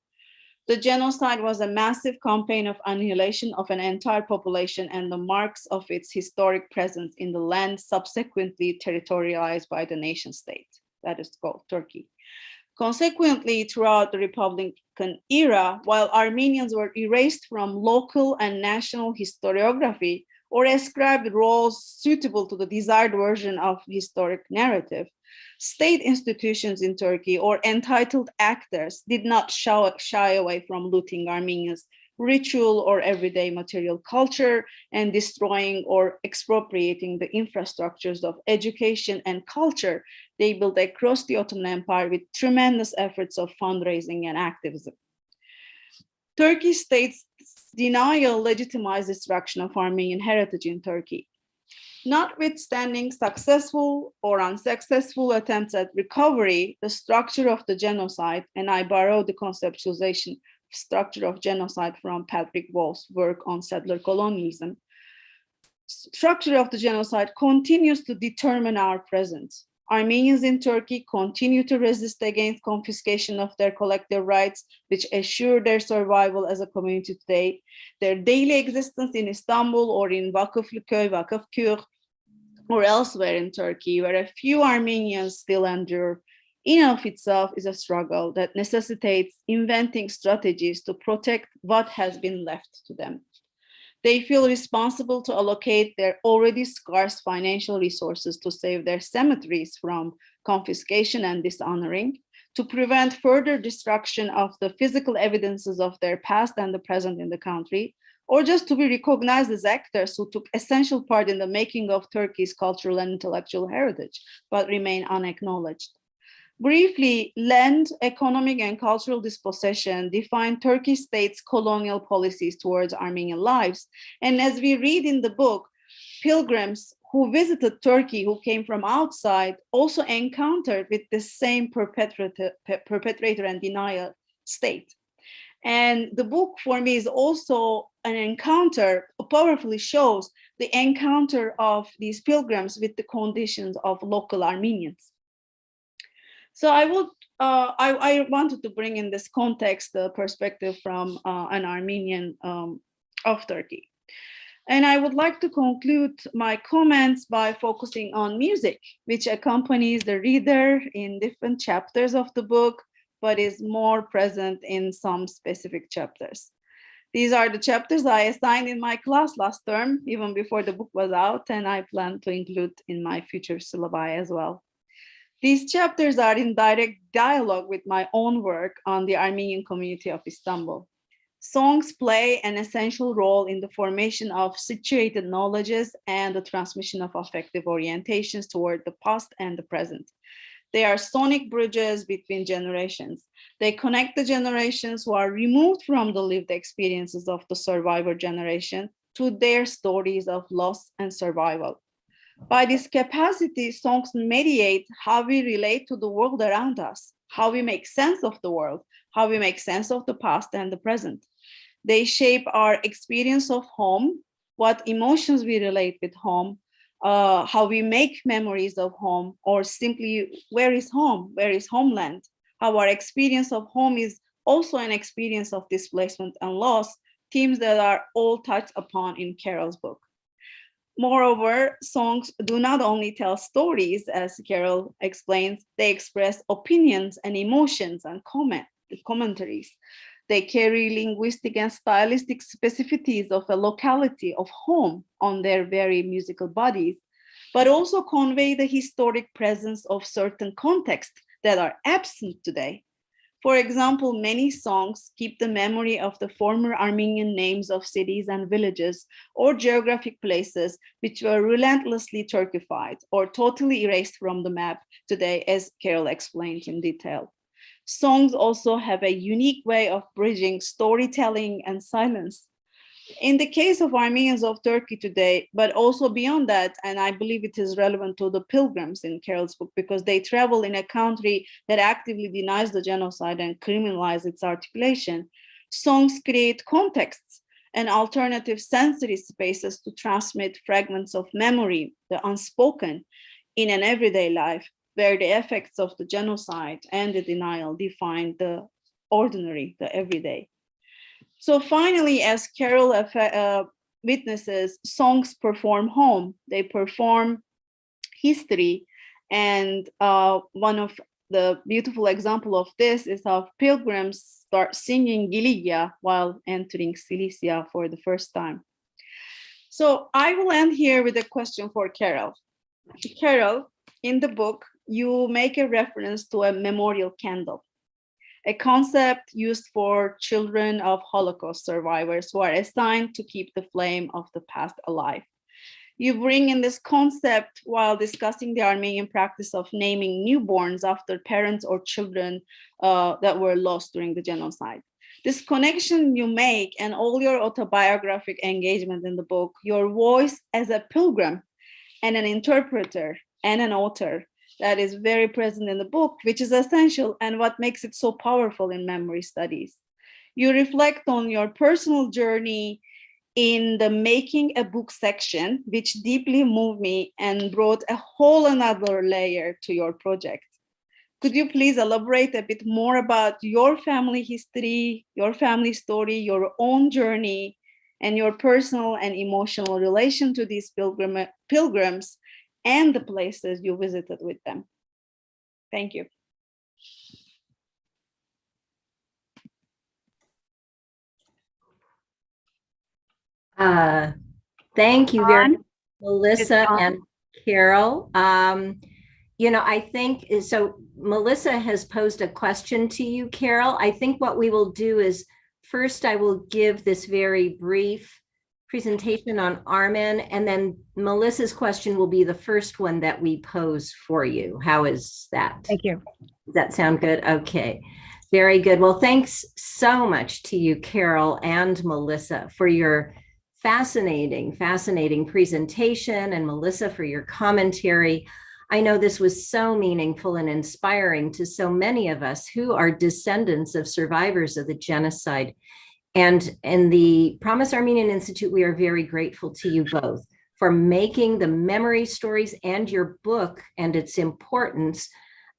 The genocide was a massive campaign of annihilation of an entire population and the marks of its historic presence in the land subsequently territorialized by the nation state, that is called Turkey. Consequently, throughout the Republican era, while Armenians were erased from local and national historiography or ascribed roles suitable to the desired version of historic narrative, state institutions in Turkey or entitled actors did not shy away from looting Armenians' ritual or everyday material culture and destroying or expropriating the infrastructures of education and culture they built across the Ottoman Empire with tremendous efforts of fundraising and activism. Turkey's state's denial legitimized destruction of Armenian heritage in Turkey. Notwithstanding successful or unsuccessful attempts at recovery, the structure of the genocide, and I borrow the conceptualization structure of genocide from Patrick Wolf's work on settler colonialism, structure of the genocide continues to determine our present. Armenians in Turkey continue to resist against confiscation of their collective rights, which assure their survival as a community today. Their daily existence in Istanbul or in Vakıflıköy, Vakıfköyr, or elsewhere in Turkey, where a few Armenians still endure, in and of itself is a struggle that necessitates inventing strategies to protect what has been left to them. They feel responsible to allocate their already scarce financial resources to save their cemeteries from confiscation and dishonoring, to prevent further destruction of the physical evidences of their past and the present in the country, or just to be recognized as actors who took essential part in the making of Turkey's cultural and intellectual heritage, but remain unacknowledged. Briefly, land, economic, and cultural dispossession define Turkey's state's colonial policies towards Armenian lives. And as we read in the book, pilgrims who visited Turkey, who came from outside, also encountered with the same perpetrator and denial state. And the book for me is also an encounter, powerfully shows the encounter of these pilgrims with the conditions of local Armenians. So I wanted to bring in this context, the perspective from an Armenian of Turkey. And I would like to conclude my comments by focusing on music, which accompanies the reader in different chapters of the book, but is more present in some specific chapters. These are the chapters I assigned in my class last term, even before the book was out, and I plan to include in my future syllabi as well. These chapters are in direct dialogue with my own work on the Armenian community of Istanbul. Songs play an essential role in the formation of situated knowledges and the transmission of affective orientations toward the past and the present. They are sonic bridges between generations. They connect the generations who are removed from the lived experiences of the survivor generation to their stories of loss and survival. By this capacity, songs mediate how we relate to the world around us, how we make sense of the world, how we make sense of the past and the present. They shape our experience of home, what emotions we relate with home, how we make memories of home, or simply where is home, where is homeland, how our experience of home is also an experience of displacement and loss, themes that are all touched upon in Carel's book. Moreover, songs do not only tell stories, as Carel explains, they express opinions and emotions and commentaries. They carry linguistic and stylistic specificities of a locality, of home, on their very musical bodies, but also convey the historic presence of certain contexts that are absent today. For example, many songs keep the memory of the former Armenian names of cities and villages or geographic places which were relentlessly Turkified or totally erased from the map today, as Carel explained in detail. Songs also have a unique way of bridging storytelling and silence. In the case of Armenians of Turkey today, but also beyond that, and I believe it is relevant to the pilgrims in Carel's book because they travel in a country that actively denies the genocide and criminalizes its articulation, songs create contexts and alternative sensory spaces to transmit fragments of memory, the unspoken, in an everyday life where the effects of the genocide and the denial define the ordinary, the everyday. So finally, as Carel witnesses, songs perform home, they perform history. And one of the beautiful example of this is how pilgrims start singing Giligya while entering Cilicia for the first time. So I will end here with a question for Carel. Carel, in the book, you make a reference to a memorial candle, a concept used for children of Holocaust survivors who are assigned to keep the flame of the past alive. You bring in this concept while discussing the Armenian practice of naming newborns after parents or children that were lost during the genocide. This connection you make and all your autobiographic engagement in the book, your voice as a pilgrim and an interpreter and an author, that is very present in the book, which is essential and what makes it so powerful in memory studies. You reflect on your personal journey in the making a book section, which deeply moved me and brought a whole another layer to your project. Could you please elaborate a bit more about your family history, your family story, your own journey, and your personal and emotional relation to these pilgrims and the places you visited with them? Thank you. Thank you very much, Melissa and Carel. I think so. Melissa has posed a question to you, Carel. I think what we will do is first I will give this very brief presentation on Armen, and then Melissa's question will be the first one that we pose for you. How is that? Thank you. Does that sound good? Okay, very good. Well, thanks so much to you, Carel and Melissa, for your fascinating presentation, and Melissa for your commentary. I know this was so meaningful and inspiring to so many of us who are descendants of survivors of the genocide. And in the Promise Armenian Institute, we are very grateful to you both for making the memory stories and your book and its importance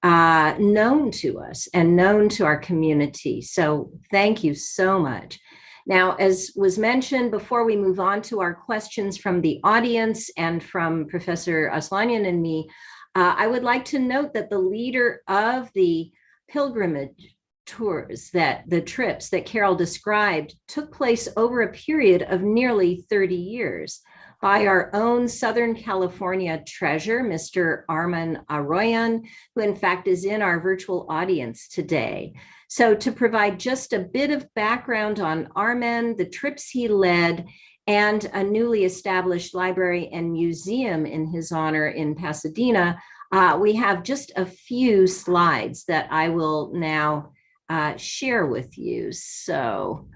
known to us and known to our community. So thank you so much. Now, as was mentioned, before we move on to our questions from the audience and from Professor Aslanian and me, I would like to note that the leader of the pilgrimage tours, that the trips that Carel described, took place over a period of nearly 30 years by our own Southern California treasure, Mr. Armen Aroyan, who in fact is in our virtual audience today. So to provide just a bit of background on Armen, the trips he led, and a newly established library and museum in his honor in Pasadena, we have just a few slides that I will now share with you. So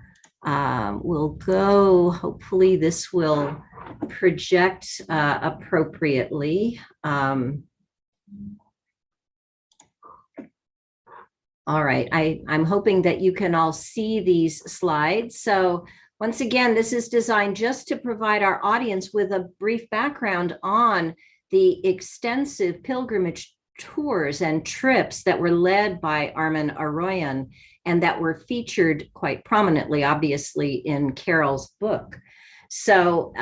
we'll go, hopefully this will project appropriately. All right, I'm hoping that you can all see these slides. So once again, this is designed just to provide our audience with a brief background on the extensive pilgrimage tours and trips that were led by Armen Aroyan and that were featured quite prominently, obviously, in Carel's book. So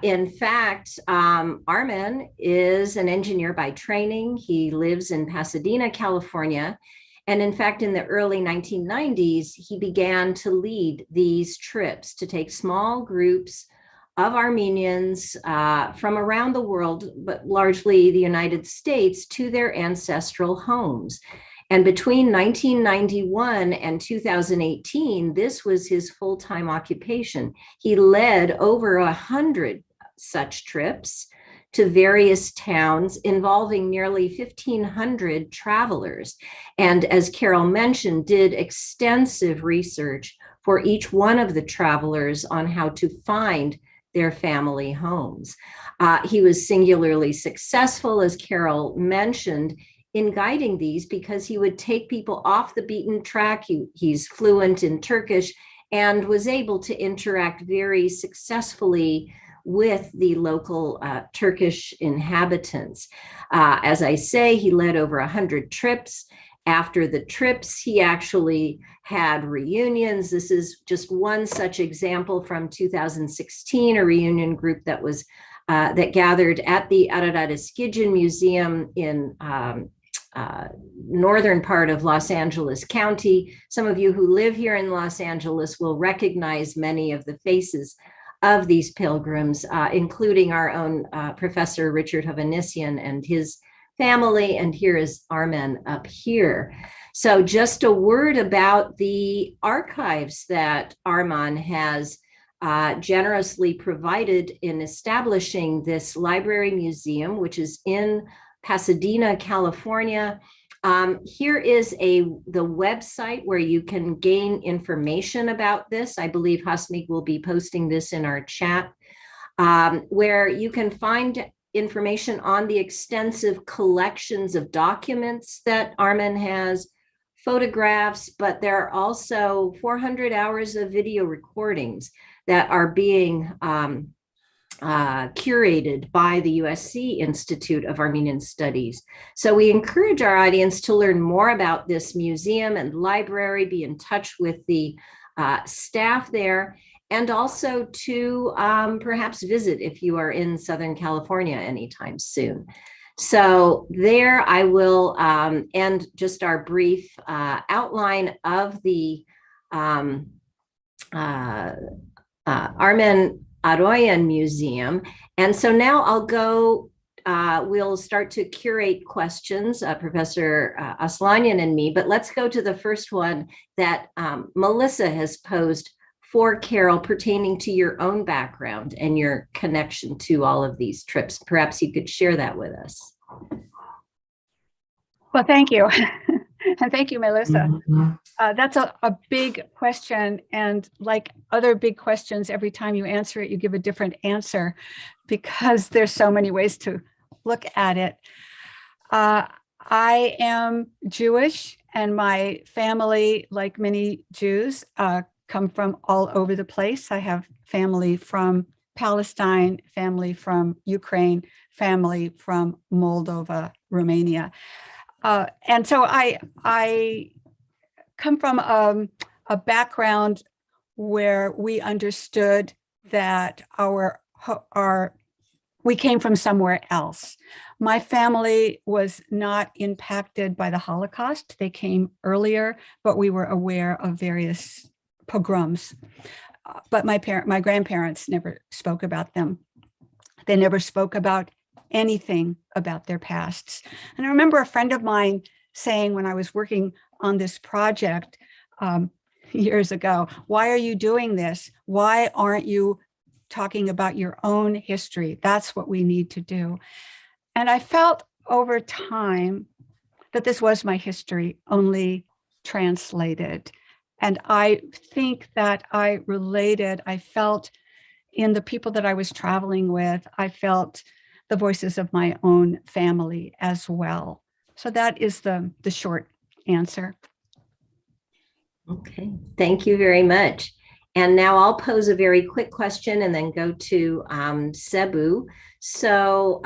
in fact, Armen is an engineer by training. He lives in Pasadena, California. And in fact, in the early 1990s, he began to lead these trips to take small groups of Armenians from around the world, but largely the United States, to their ancestral homes. And between 1991 and 2018, this was his full-time occupation. He led over 100 such trips to various towns involving nearly 1,500 travelers. And as Carel mentioned, did extensive research for each one of the travelers on how to find their family homes. He was singularly successful, as Carel mentioned, in guiding these because he would take people off the beaten track. He's fluent in Turkish and was able to interact very successfully with the local Turkish inhabitants. As I say, he led over 100 trips. After the trips, he actually had reunions. This is just one such example from 2016, a reunion group that was that gathered at the Ararat Eskidjan Museum in northern part of Los Angeles County. Some of you who live here in Los Angeles will recognize many of the faces of these pilgrims, including our own Professor Richard Hovhannissian and his family. And here is Armen up here. So just a word about the archives that Armen has generously provided in establishing this library museum, which is in Pasadena, California. Here is the website where you can gain information about this. I believe Hasmik will be posting this in our chat, where you can find information on the extensive collections of documents that Armen has, photographs, but there are also 400 hours of video recordings that are being curated by the USC Institute of Armenian Studies. So we encourage our audience to learn more about this museum and library, be in touch with the staff there, and also to perhaps visit if you are in Southern California anytime soon. So there I will end just our brief outline of the Armen Aroyan Museum. And so now I'll go, we'll start to curate questions, Professor Aslanian and me, but let's go to the first one that Melissa has posed for Carel pertaining to your own background and your connection to all of these trips. Perhaps you could share that with us. Well, thank you. And thank you, Melissa. That's a big question. And like other big questions, every time you answer it, you give a different answer because there's so many ways to look at it. I am Jewish, and my family, like many Jews, come from all over the place. I have family from Palestine, family from Ukraine, family from Moldova, Romania. And so I come from a background where we understood that we came from somewhere else. My family was not impacted by the Holocaust. They came earlier, but we were aware of various pogroms. But my grandparents never spoke about them. They never spoke about anything about their pasts. And I remember a friend of mine saying when I was working on this project years ago, why are you doing this? Why aren't you talking about your own history? That's what we need to do. And I felt over time that this was my history, only translated. And I think that I felt in the people that I was traveling with, I felt the voices of my own family as well. So that is the short answer. Okay, thank you very much. And now I'll pose a very quick question and then go to Sebu. So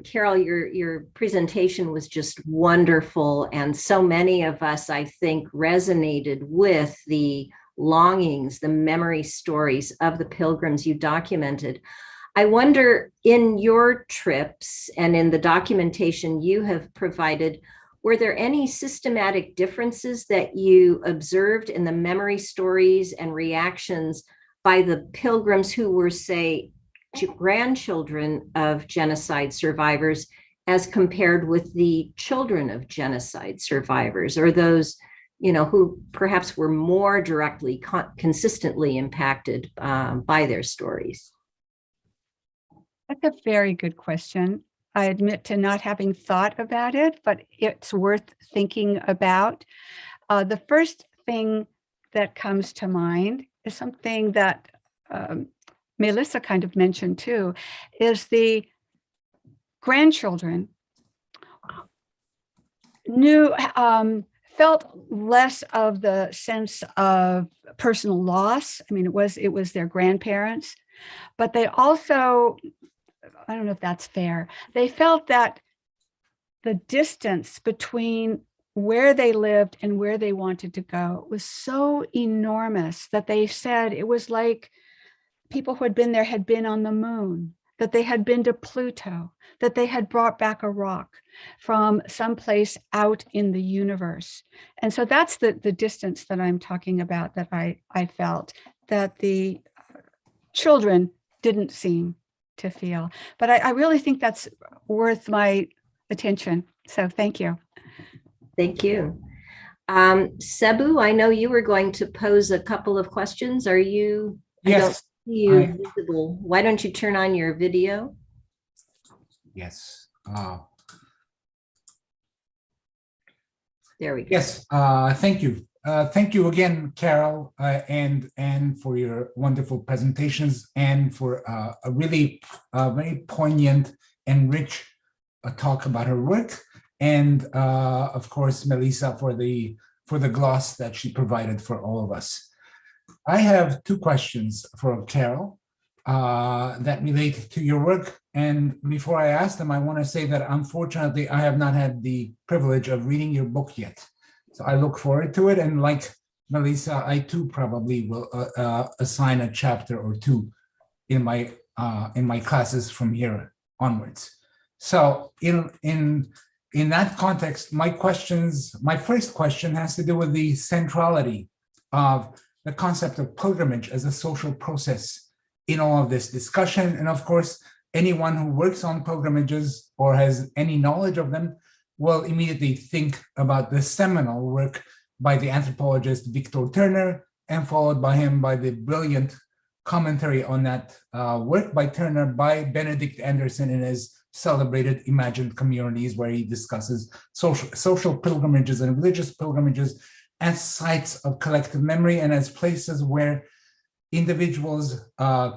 Carel, your presentation was just wonderful. And so many of us, I think, resonated with the longings, the memory stories of the pilgrims you documented. I wonder, in your trips and in the documentation you have provided, were there any systematic differences that you observed in the memory stories and reactions by the pilgrims who were, say, grandchildren of genocide survivors as compared with the children of genocide survivors, or those, who perhaps were more directly, consistently impacted by their stories? That's a very good question. I admit to not having thought about it, but it's worth thinking about. The first thing that comes to mind is something that Melissa kind of mentioned too, is the grandchildren felt less of the sense of personal loss. I mean, it was their grandparents, but they also, I don't know if that's fair, they felt that the distance between where they lived and where they wanted to go was so enormous that they said it was like people who had been there had been on the moon, that they had been to Pluto, that they had brought back a rock from someplace out in the universe. And so that's the distance that I'm talking about, that I felt, that the children didn't seem to feel. But I really think that's worth my attention. So thank you. Thank you. Sebu, I know you were going to pose a couple of questions. Are you? Yes. I don't see you visible. Why don't you turn on your video? Yes. There we go. Yes. Thank you. Thank you again, Carel, and for your wonderful presentations, and for a really very poignant and rich talk about her work, and of course, Melissa, for the gloss that she provided for all of us. I have two questions for Carel that relate to your work. And before I ask them, I want to say that unfortunately, I have not had the privilege of reading your book yet. So I look forward to it. And like Melissa, I too probably will assign a chapter or two in my classes from here onwards. So in that context, my first question has to do with the centrality of the concept of pilgrimage as a social process in all of this discussion. And of course, anyone who works on pilgrimages or has any knowledge of them will immediately think about the seminal work by the anthropologist Victor Turner, and followed by him by the brilliant commentary on that work by Turner by Benedict Anderson in his celebrated Imagined Communities, where he discusses social pilgrimages and religious pilgrimages as sites of collective memory and as places where individuals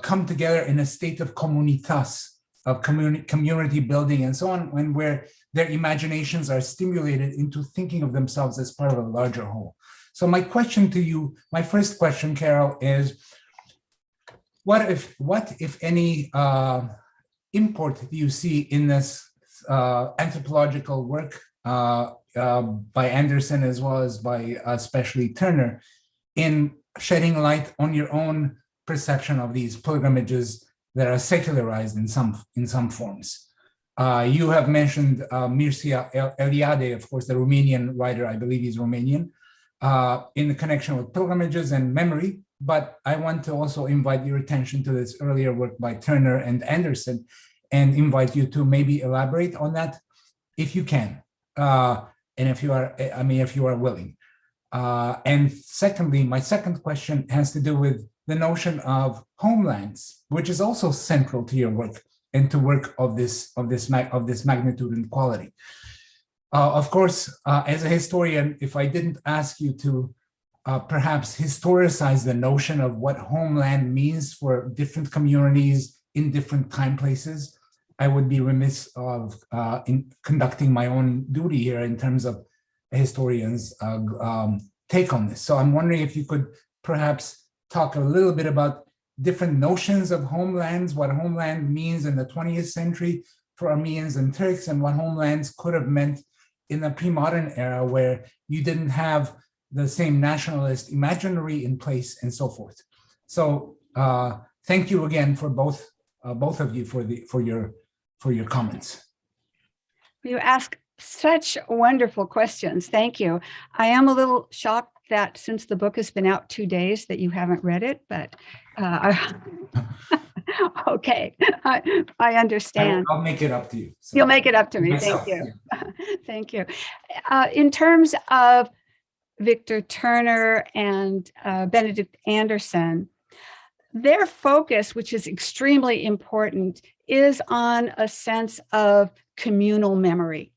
come together in a state of communitas, of community building and so on, and where their imaginations are stimulated into thinking of themselves as part of a larger whole. So my question to you, my first question, Carel, is what if any import do you see in this anthropological work by Anderson, as well as by especially Turner, in shedding light on your own perception of these pilgrimages that are secularized in some forms. You have mentioned Mircea Eliade, of course, the Romanian writer, I believe he's Romanian, in the connection with pilgrimages and memory. But I want to also invite your attention to this earlier work by Turner and Anderson, and invite you to maybe elaborate on that if you can, and if you are willing. And secondly, my second question has to do with the notion of homelands, which is also central to your work and to work of this magnitude and quality. Of course, as a historian, if I didn't ask you to perhaps historicize the notion of what homeland means for different communities in different time places, I would be remiss of in conducting my own duty here in terms of a historian's take on this. So I'm wondering if you could perhaps talk a little bit about different notions of homelands, what homeland means in the 20th century for Armenians and Turks, and what homelands could have meant in the pre-modern era where you didn't have the same nationalist imaginary in place and so forth. So thank you again for both of you for your comments. You ask such wonderful questions. Thank you. I am a little shocked that since the book has been out 2 days that you haven't read it, but okay, I understand. I'll make it up to you. So. You'll make it up to me. Myself, thank you. yeah. Thank you. In terms of Victor Turner and Benedict Anderson, their focus, which is extremely important, is on a sense of communal memory,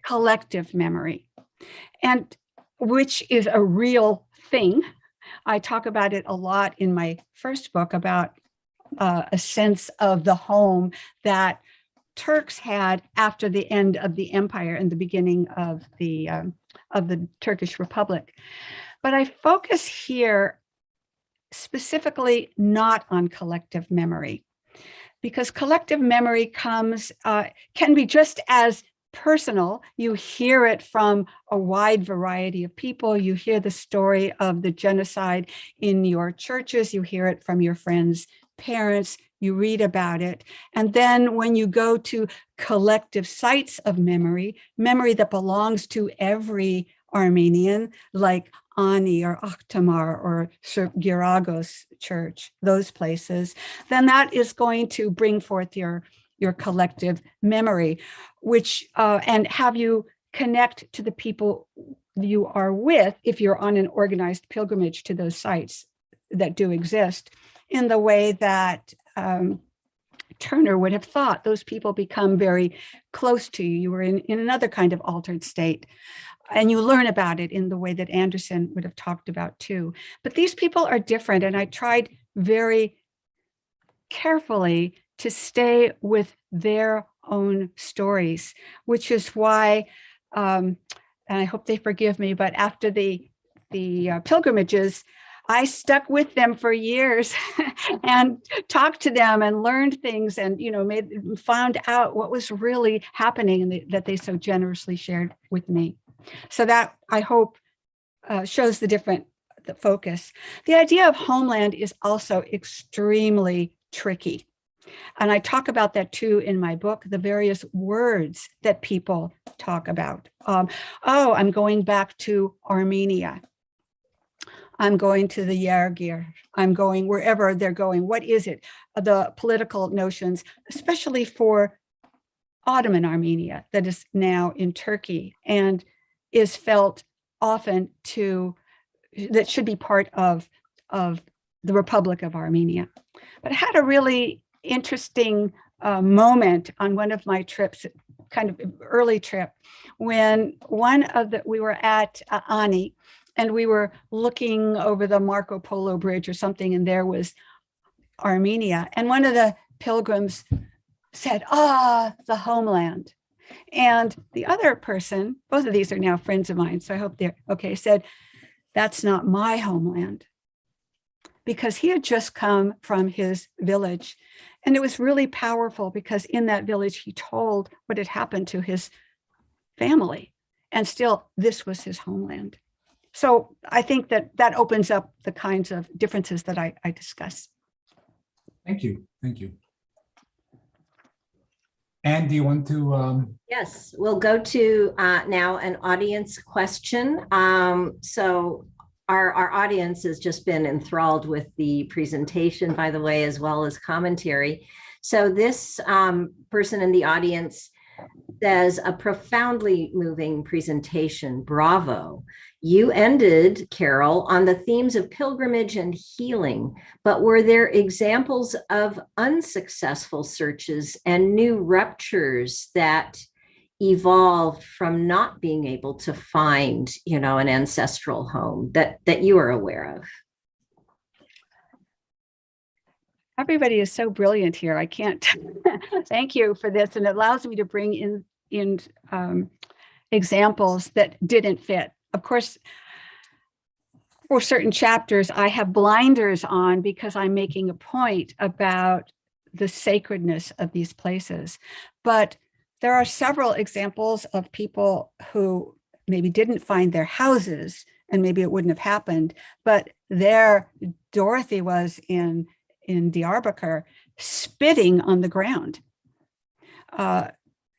collective memory, and which is a real thing. I talk about it a lot in my first book about a sense of the home that Turks had after the end of the empire and the beginning of the Turkish Republic. But I focus here specifically not on collective memory, because collective memory can be just as personal. You hear it from a wide variety of people. You hear the story of the genocide in your churches. You hear it from your friends' parents. You read about it. And then when you go to collective sites of memory that belongs to every Armenian, like Ani or Akhtamar or Giragos Church, those places, then that is going to bring forth your collective memory, which and have you connect to the people you are with if you're on an organized pilgrimage to those sites that do exist, in the way that Turner would have thought. Those people become very close to you. You were in another kind of altered state. And you learn about it in the way that Anderson would have talked about too. But these people are different. And I tried very carefully to stay with their own stories, which is why, and I hope they forgive me, but after the pilgrimages, I stuck with them for years and talked to them and learned things and, found out what was really happening and that they so generously shared with me. So that, I hope, shows the focus. The idea of homeland is also extremely tricky. And I talk about that too in my book, the various words that people talk about. I'm going back to Armenia. I'm going to the Yergir. I'm going wherever they're going. What is it? The political notions, especially for Ottoman Armenia, that is now in Turkey and is felt often that should be part of the Republic of Armenia. But I had a really interesting moment on one of my trips, kind of early trip, when we were at Ani, and we were looking over the Marco Polo Bridge or something, and there was Armenia. And one of the pilgrims said, the homeland. And the other person, both of these are now friends of mine, so I hope they're okay, said, that's not my homeland. Because he had just come from his village. And it was really powerful because in that village, he told what had happened to his family. And still, this was his homeland. So I think that that opens up the kinds of differences that I discuss. Thank you. Thank you. Anne, do you want to? Yes, we'll go to now an audience question. So our audience has just been enthralled with the presentation, by the way, as well as commentary. So this person in the audience says, a profoundly moving presentation, bravo. You ended, Carel, on the themes of pilgrimage and healing, but were there examples of unsuccessful searches and new ruptures that evolved from not being able to find, an ancestral home that you are aware of? Everybody is so brilliant here. I can't thank you for this. And it allows me to bring in examples that didn't fit. Of course, for certain chapters, I have blinders on because I'm making a point about the sacredness of these places. But there are several examples of people who maybe didn't find their houses, and maybe it wouldn't have happened, but there Dorothy was in Diyarbakir spitting on the ground.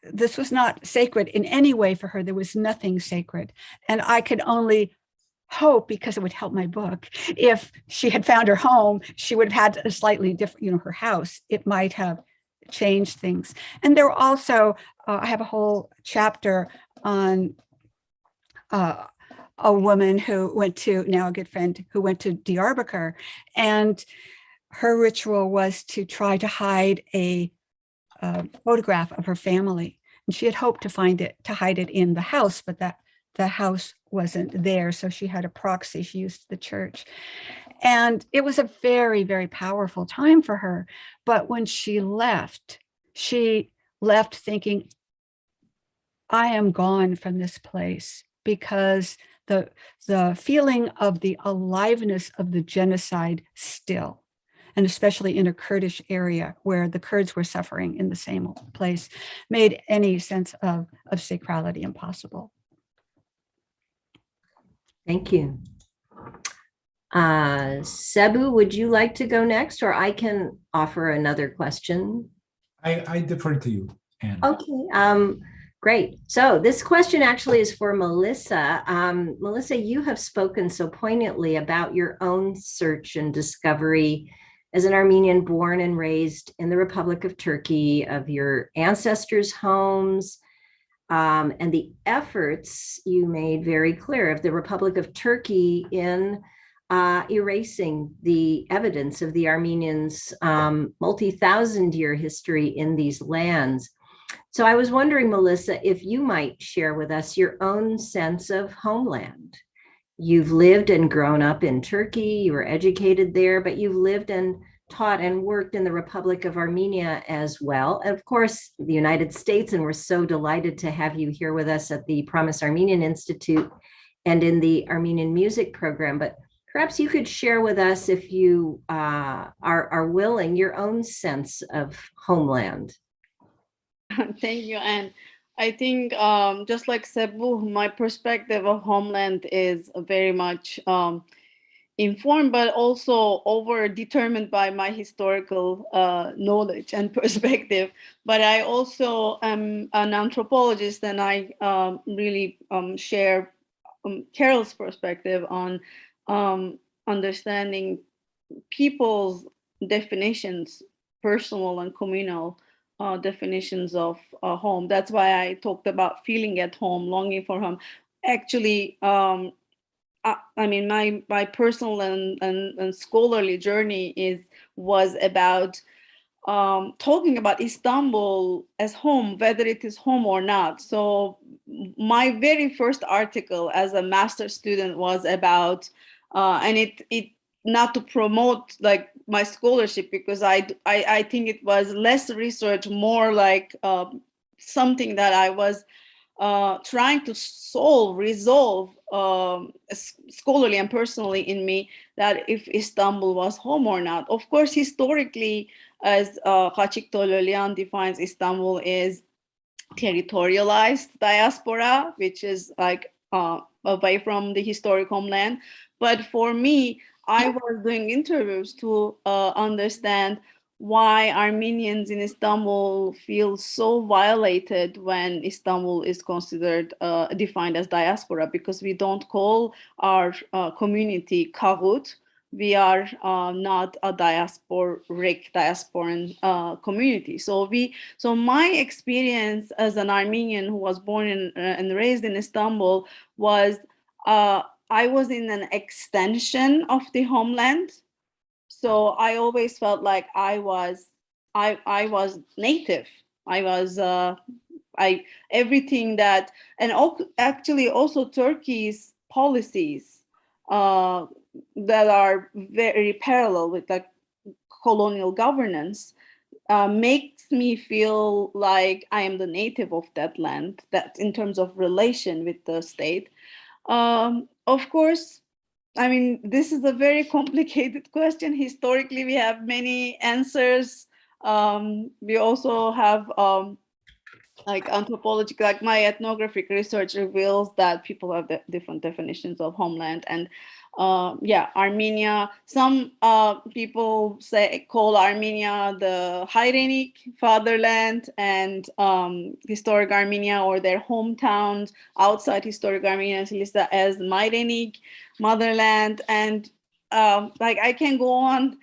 This was not sacred in any way for her. There was nothing sacred. And I could only hope, because it would help my book, if she had found her home, she would have had a slightly different, her house. It might have changed things. And there were also, I have a whole chapter on a woman who went to, now a good friend, who went to Diyarbakir, and her ritual was to try to hide a photograph of her family. And she had hoped to hide it in the house, but that the house wasn't there. So she had a proxy. She used the church. And it was a very, very powerful time for her. But when she left thinking, I am gone from this place, because the feeling of the aliveness of the genocide still, and especially in a Kurdish area where the Kurds were suffering in the same place, made any sense of sacrality impossible. Thank you. Sebu, would you like to go next, or I can offer another question? I defer to you, Anne. Okay, great. So this question actually is for Melissa. Melissa, you have spoken so poignantly about your own search and discovery as an Armenian born and raised in the Republic of Turkey, of your ancestors' homes, and the efforts you made very clear of the Republic of Turkey in erasing the evidence of the Armenians' multi-thousand-year history in these lands. So I was wondering, Melissa, if you might share with us your own sense of homeland. You've lived and grown up in Turkey, you were educated there, but you've lived and taught and worked in the Republic of Armenia as well. And of course, the United States, and we're so delighted to have you here with us at the Promise Armenian Institute and in the Armenian music program. But perhaps you could share with us, if you are willing, your own sense of homeland. Thank you, Anne. I think just like Sebu, my perspective of homeland is very much informed, but also over-determined by my historical knowledge and perspective. But I also am an anthropologist, and I really share Carel's perspective on understanding people's definitions, personal and communal definitions of home. That's why I talked about feeling at home, longing for home. Actually, I mean, my personal and scholarly journey was about talking about Istanbul as home, whether it is home or not. So my very first article as a master's student was about, and it not to promote like my scholarship, because I think it was less research, more like something that I was trying to resolve scholarly and personally in me, that if Istanbul was home or not. Of course, historically, as Khachik Tololian defines Istanbul, is territorialized diaspora, which is like away from the historic homeland. But for me, I was doing interviews to understand why Armenians in Istanbul feel so violated when Istanbul is considered defined as diaspora, because we don't call our community Kahut. We are not a diasporan community. So my experience as an Armenian who was born and raised in Istanbul was I was in an extension of the homeland. So I always felt like I was native. I was everything that, and actually also Turkey's policies that are very parallel with the colonial governance makes me feel like I am the native of that land, that in terms of relation with the state. Of course, I mean, this is a very complicated question. Historically, we have many answers. We also have like anthropological, like my ethnographic research reveals that people have different definitions of homeland. And Armenia, some people call Armenia the Hyrenic fatherland, and historic Armenia, or their hometowns outside historic Armenia, is listed as Myrenic motherland. And like I can go on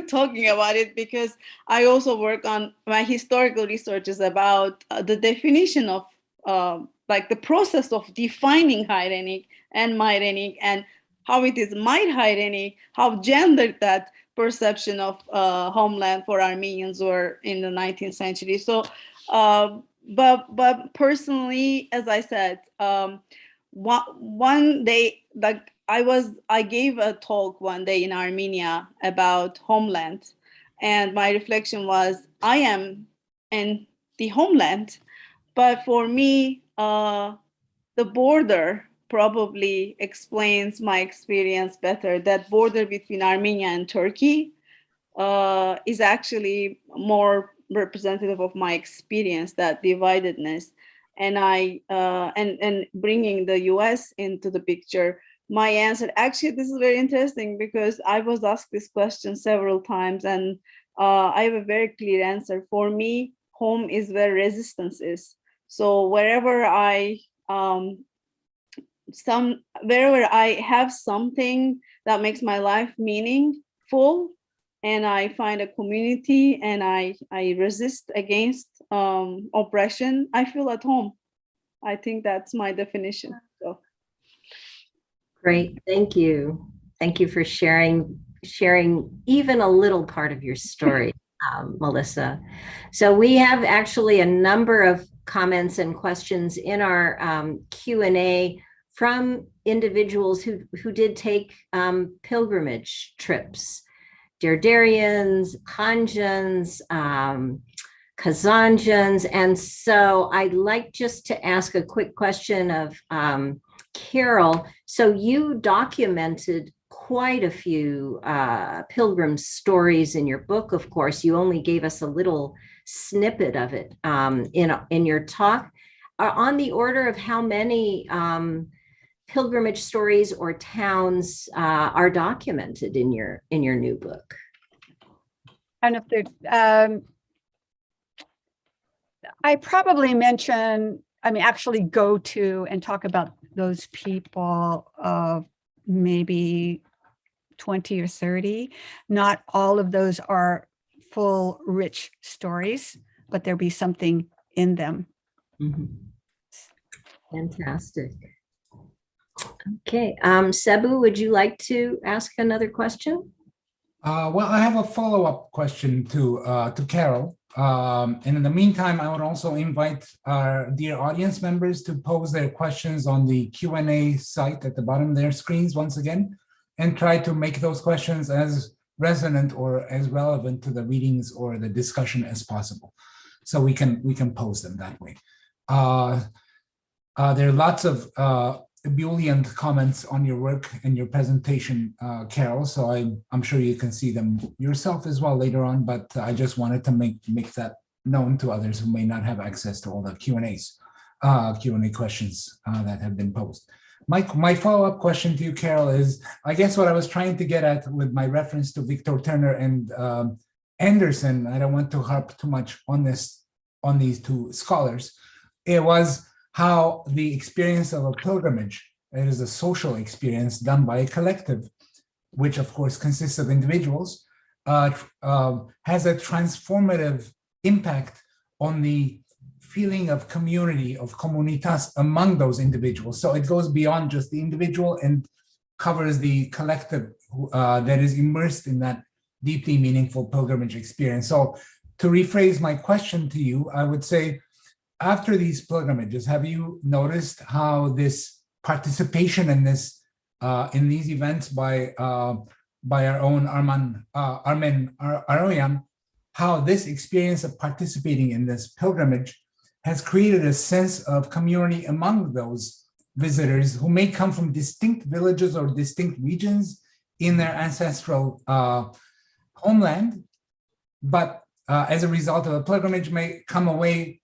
talking about it, because I also work on my historical research is about the definition of like the process of defining Hyrenic and Myrenic, and how it is Hyrenic, how gendered that perception of homeland for Armenians were in the 19th century. So, but personally, as I said, one day, like I gave a talk one day in Armenia about homeland, and my reflection was, I am in the homeland, but for me, the border probably explains my experience better. That border between Armenia and Turkey is actually more representative of my experience, that dividedness. And and bringing the US into the picture, my answer, actually, this is very interesting, because I was asked this question several times, and I have a very clear answer. For me, home is where resistance is. So wherever I have something that makes my life meaningful, and I find a community, and I resist against oppression, I feel at home. I think that's my definition. So. Great, thank you. Thank you for sharing even a little part of your story, Melissa. So we have actually a number of comments and questions in our Q&A from individuals who did take pilgrimage trips. Derderians, Khanjans, Kazanjans. And so I'd like just to ask a quick question of Carel. So you documented quite a few pilgrim stories in your book. Of course, you only gave us a little snippet of it in your talk. On the order of how many pilgrimage stories or towns are documented in your new book? I don't know if there's, I probably mention, actually go to and talk about those people of maybe 20 or 30. Not all of those are full, rich stories, but there'll be something in them. Mm-hmm. Fantastic. Okay, Sebu, would you like to ask another question? Well, I have a follow-up question to Carel. And in the meantime, I would also invite our dear audience members to pose their questions on the Q&A site at the bottom of their screens once again, and try to make those questions as resonant or as relevant to the readings or the discussion as possible. So we can pose them that way. There are lots of ebullient comments on your work and your presentation, Carel, so I'm sure you can see them yourself as well later on, but I just wanted to make that known to others who may not have access to all the Q&A questions that have been posed. My follow-up question to you, Carel, is I guess what I was trying to get at with my reference to Victor Turner and Anderson. I don't want to harp too much on these two scholars. It was how the experience of a pilgrimage, it is a social experience done by a collective, which of course consists of individuals, has a transformative impact on the feeling of community, of comunitas among those individuals. So it goes beyond just the individual and covers the collective that is immersed in that deeply meaningful pilgrimage experience. So to rephrase my question to you, I would say, after these pilgrimages, have you noticed how this participation in these events by our own Armen Aroyan, how this experience of participating in this pilgrimage has created a sense of community among those visitors who may come from distinct villages or distinct regions in their ancestral homeland, but as a result of a pilgrimage may come away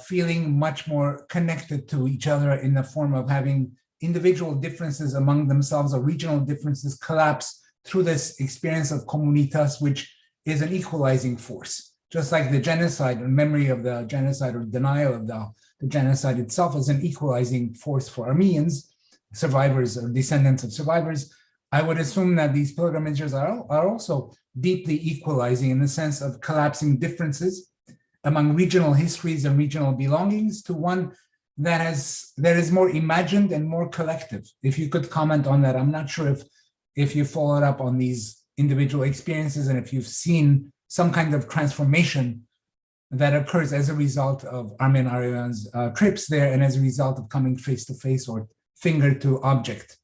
feeling much more connected to each other in the form of having individual differences among themselves or regional differences collapse through this experience of comunitas, which is an equalizing force. Just like the genocide or memory of the genocide or denial of the genocide itself is an equalizing force for Armenians, survivors or descendants of survivors, I would assume that these pilgrimages are also deeply equalizing in the sense of collapsing differences among regional histories and regional belongings to one that is more imagined and more collective. If you could comment on that, I'm not sure if you followed up on these individual experiences and if you've seen some kind of transformation that occurs as a result of Armen Aroyan's trips there and as a result of coming face to face or finger to object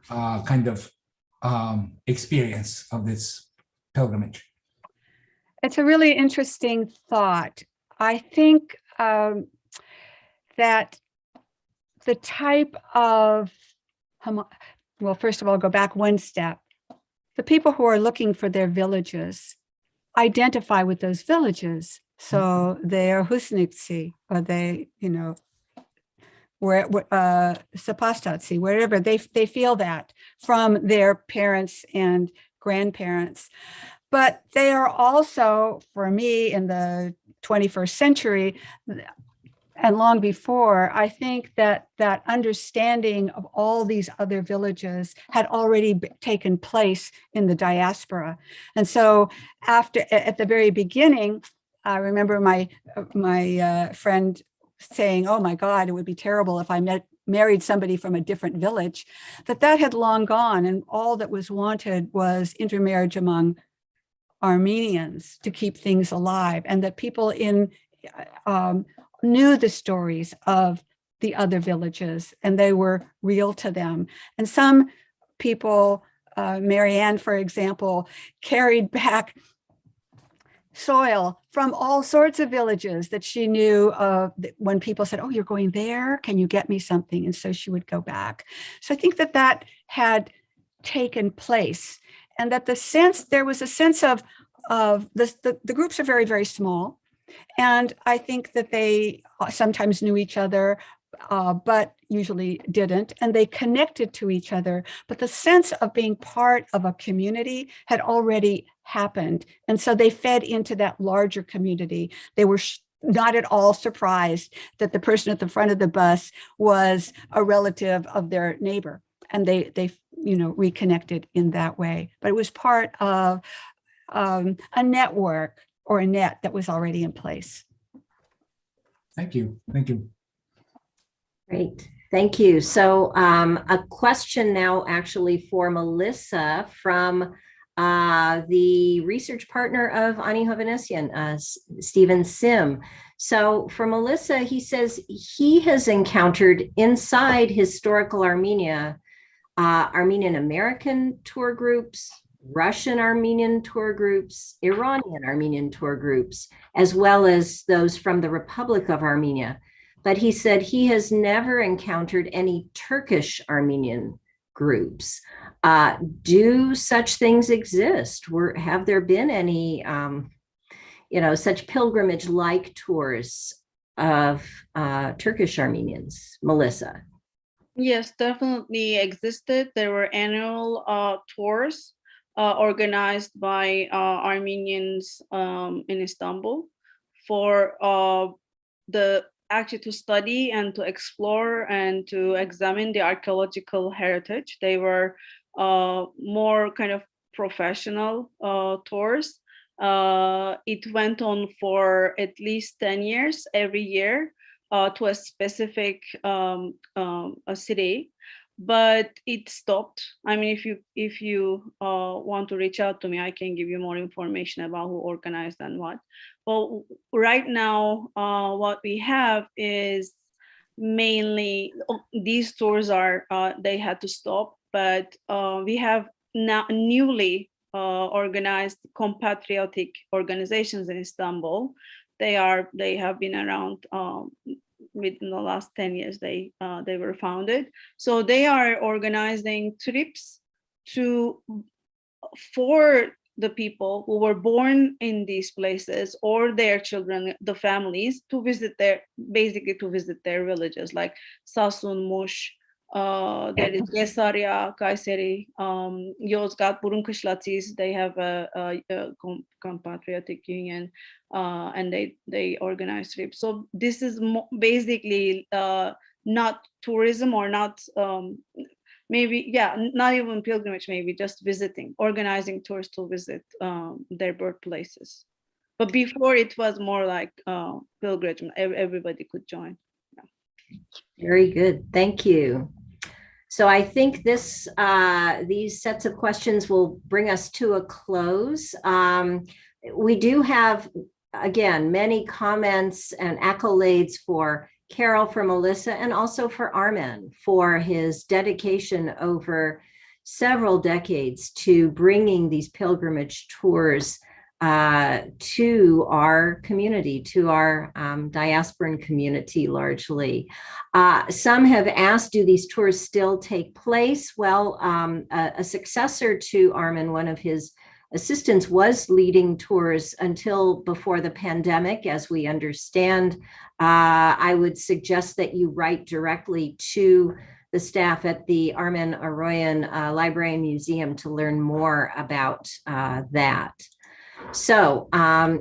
kind of experience of this pilgrimage. It's a really interesting thought. I think that the type of, well, first of all, go back one step. The people who are looking for their villages identify with those villages. So they are Husnitsi, or they, Sapastatsi, wherever they feel that from their parents and grandparents. But they are also, for me, in the 21st century and long before, I think that that understanding of all these other villages had already taken place in the diaspora. And so at the very beginning, I remember my friend saying, oh my God, it would be terrible if I married somebody from a different village, that had long gone. And all that was wanted was intermarriage among Armenians to keep things alive, and that people knew the stories of the other villages and they were real to them. And some people, Marianne, for example, carried back soil from all sorts of villages that she knew when people said, oh, you're going there, can you get me something? And so she would go back. So I think that had taken place, and that there was a sense of the groups are very, very small. And I think that they sometimes knew each other, but usually didn't, and they connected to each other. But the sense of being part of a community had already happened. And so they fed into that larger community. They were not at all surprised that the person at the front of the bus was a relative of their neighbor. And they reconnected in that way. But it was part of a network or a net that was already in place. Thank you. Great, thank you. So a question now actually for Melissa from the research partner of Ani Hovhannisyan, Stephen Sim. So for Melissa, he says he has encountered inside historical Armenia, Armenian American tour groups, Russian Armenian tour groups, Iranian Armenian tour groups, as well as those from the Republic of Armenia. But he said he has never encountered any Turkish Armenian groups. Do such things exist? Have there been any, such pilgrimage-like tours of Turkish Armenians? Melissa. Yes, definitely existed. There were annual tours organized by Armenians in Istanbul for the actually to study and to explore and to examine the archaeological heritage. They were more kind of professional tours. It went on for at least 10 years every year to a specific a city, but it stopped. I mean, if you want to reach out to me, I can give you more information about who organized and what. Well, right now, what we have is mainly these tours are they had to stop, but we have now newly organized compatriotic organizations in Istanbul. They have been around within the last 10 years. They were founded, so they are organizing trips to for the people who were born in these places or their children, the families, to visit their basically to visit their villages like Sasun, Mush, there is Gesaria, Kayseri, Yozgat, Burunkushlatis. They have a compatriotic union, and they organize trips. So this is basically not tourism or not maybe, yeah, not even pilgrimage, maybe just visiting, organizing tours to visit their birthplaces. But before it was more like pilgrimage, everybody could join. Yeah. Very good. Thank you. So I think these sets of questions will bring us to a close. We do have, again, many comments and accolades for Carel, for Melissa, and also for Armen for his dedication over several decades to bringing these pilgrimage tours to our community, to our diasporan community largely. Some have asked, do these tours still take place? Well, a successor to Armen, one of his assistants, was leading tours until before the pandemic, as we understand. I would suggest that you write directly to the staff at the Armen Aroyan Library and Museum to learn more about that. So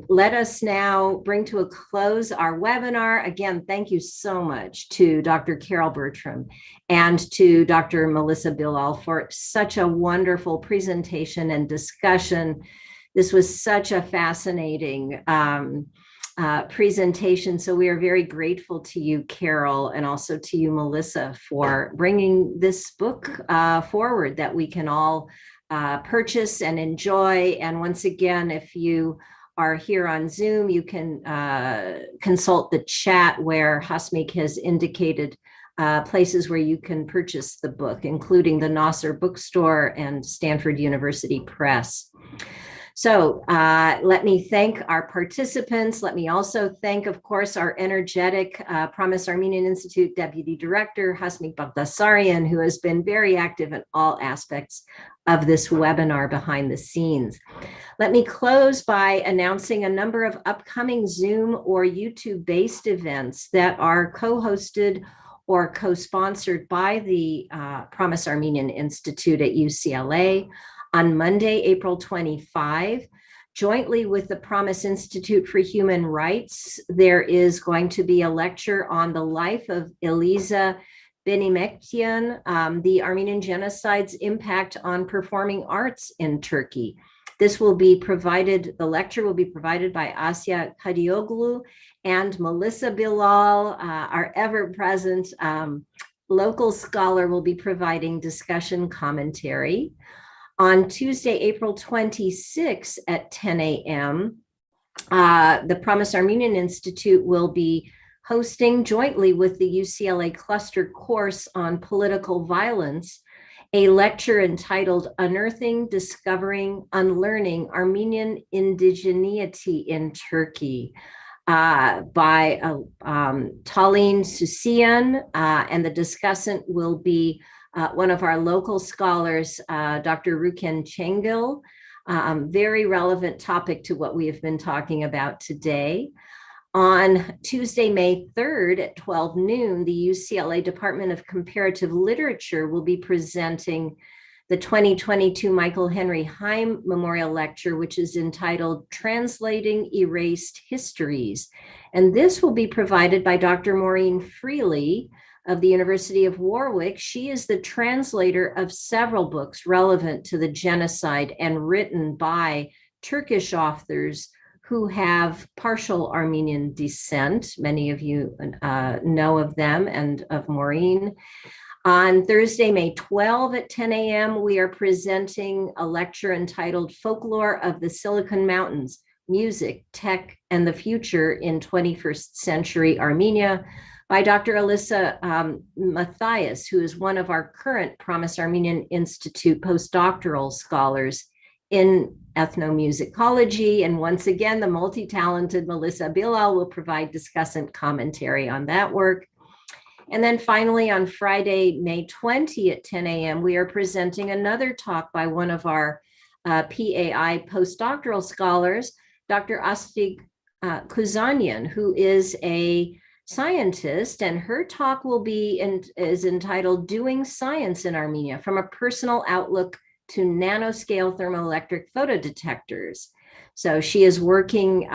let us now bring to a close our webinar. Again, thank you so much to Dr. Carel Bertram and to Dr. Melissa Bilal for such a wonderful presentation and discussion. This was such a fascinating presentation. So we are very grateful to you, Carel, and also to you, Melissa, for bringing this book forward that we can all purchase and enjoy. And once again, if you are here on Zoom, you can consult the chat where Hasmik has indicated places where you can purchase the book, including the Nasser Bookstore and Stanford University Press. So let me thank our participants. Let me also thank, of course, our energetic Promise Armenian Institute Deputy Director, Hasmik Baghdasarian, who has been very active in all aspects of this webinar behind the scenes. Let me close by announcing a number of upcoming Zoom or YouTube-based events that are co-hosted or co-sponsored by the Promise Armenian Institute at UCLA. On Monday, April 25, jointly with the Promise Institute for Human Rights, there is going to be a lecture on the life of Eliza Benimektian, the Armenian genocide's impact on performing arts in Turkey. This will be provided, the lecture will be provided by Asya Kadioglu, and Melissa Bilal, our ever-present local scholar, will be providing discussion commentary. On Tuesday, April 26 at 10 a.m., the Promise Armenian Institute will be hosting, jointly with the UCLA Cluster Course on Political Violence, a lecture entitled Unearthing, Discovering, Unlearning Armenian Indigeneity in Turkey by Taline Susian, and the discussant will be one of our local scholars, Dr. Ruken Chengil. Very relevant topic to what we have been talking about today. On Tuesday, May 3rd at 12 noon, the UCLA Department of Comparative Literature will be presenting the 2022 Michael Henry Heim Memorial Lecture, which is entitled Translating Erased Histories. And this will be provided by Dr. Maureen Freely of the University of Warwick. She is the translator of several books relevant to the genocide and written by Turkish authors who have partial Armenian descent. Many of you know of them and of Maureen. On Thursday, May 12 at 10 a.m., we are presenting a lecture entitled Folklore of the Silicon Mountains, Music, Tech, and the Future in 21st Century Armenia by Dr. Alyssa Matthias, who is one of our current Promise Armenian Institute postdoctoral scholars in ethnomusicology. And once again, the multi-talented Melissa Bilal will provide discussant commentary on that work. And then finally, on Friday, May 20 at 10 a.m., we are presenting another talk by one of our PAI postdoctoral scholars, Dr. Astig Kuzanian, who is a scientist, and her talk is entitled Doing Science in Armenia, From a Personal Outlook to Nanoscale Thermoelectric Photodetectors. So she is working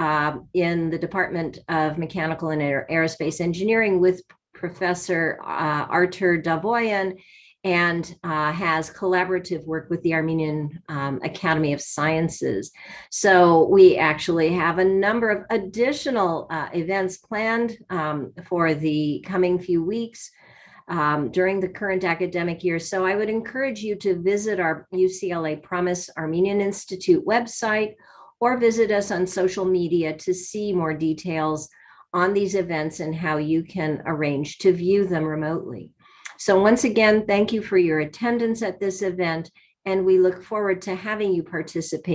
in the Department of Mechanical and Aerospace Engineering with Professor Artur Davoyan, and has collaborative work with the Armenian Academy of Sciences. So we actually have a number of additional events planned for the coming few weeks during the current academic year. So I would encourage you to visit our UCLA Promise Armenian Institute website or visit us on social media to see more details on these events and how you can arrange to view them remotely. So once again, thank you for your attendance at this event, and we look forward to having you participate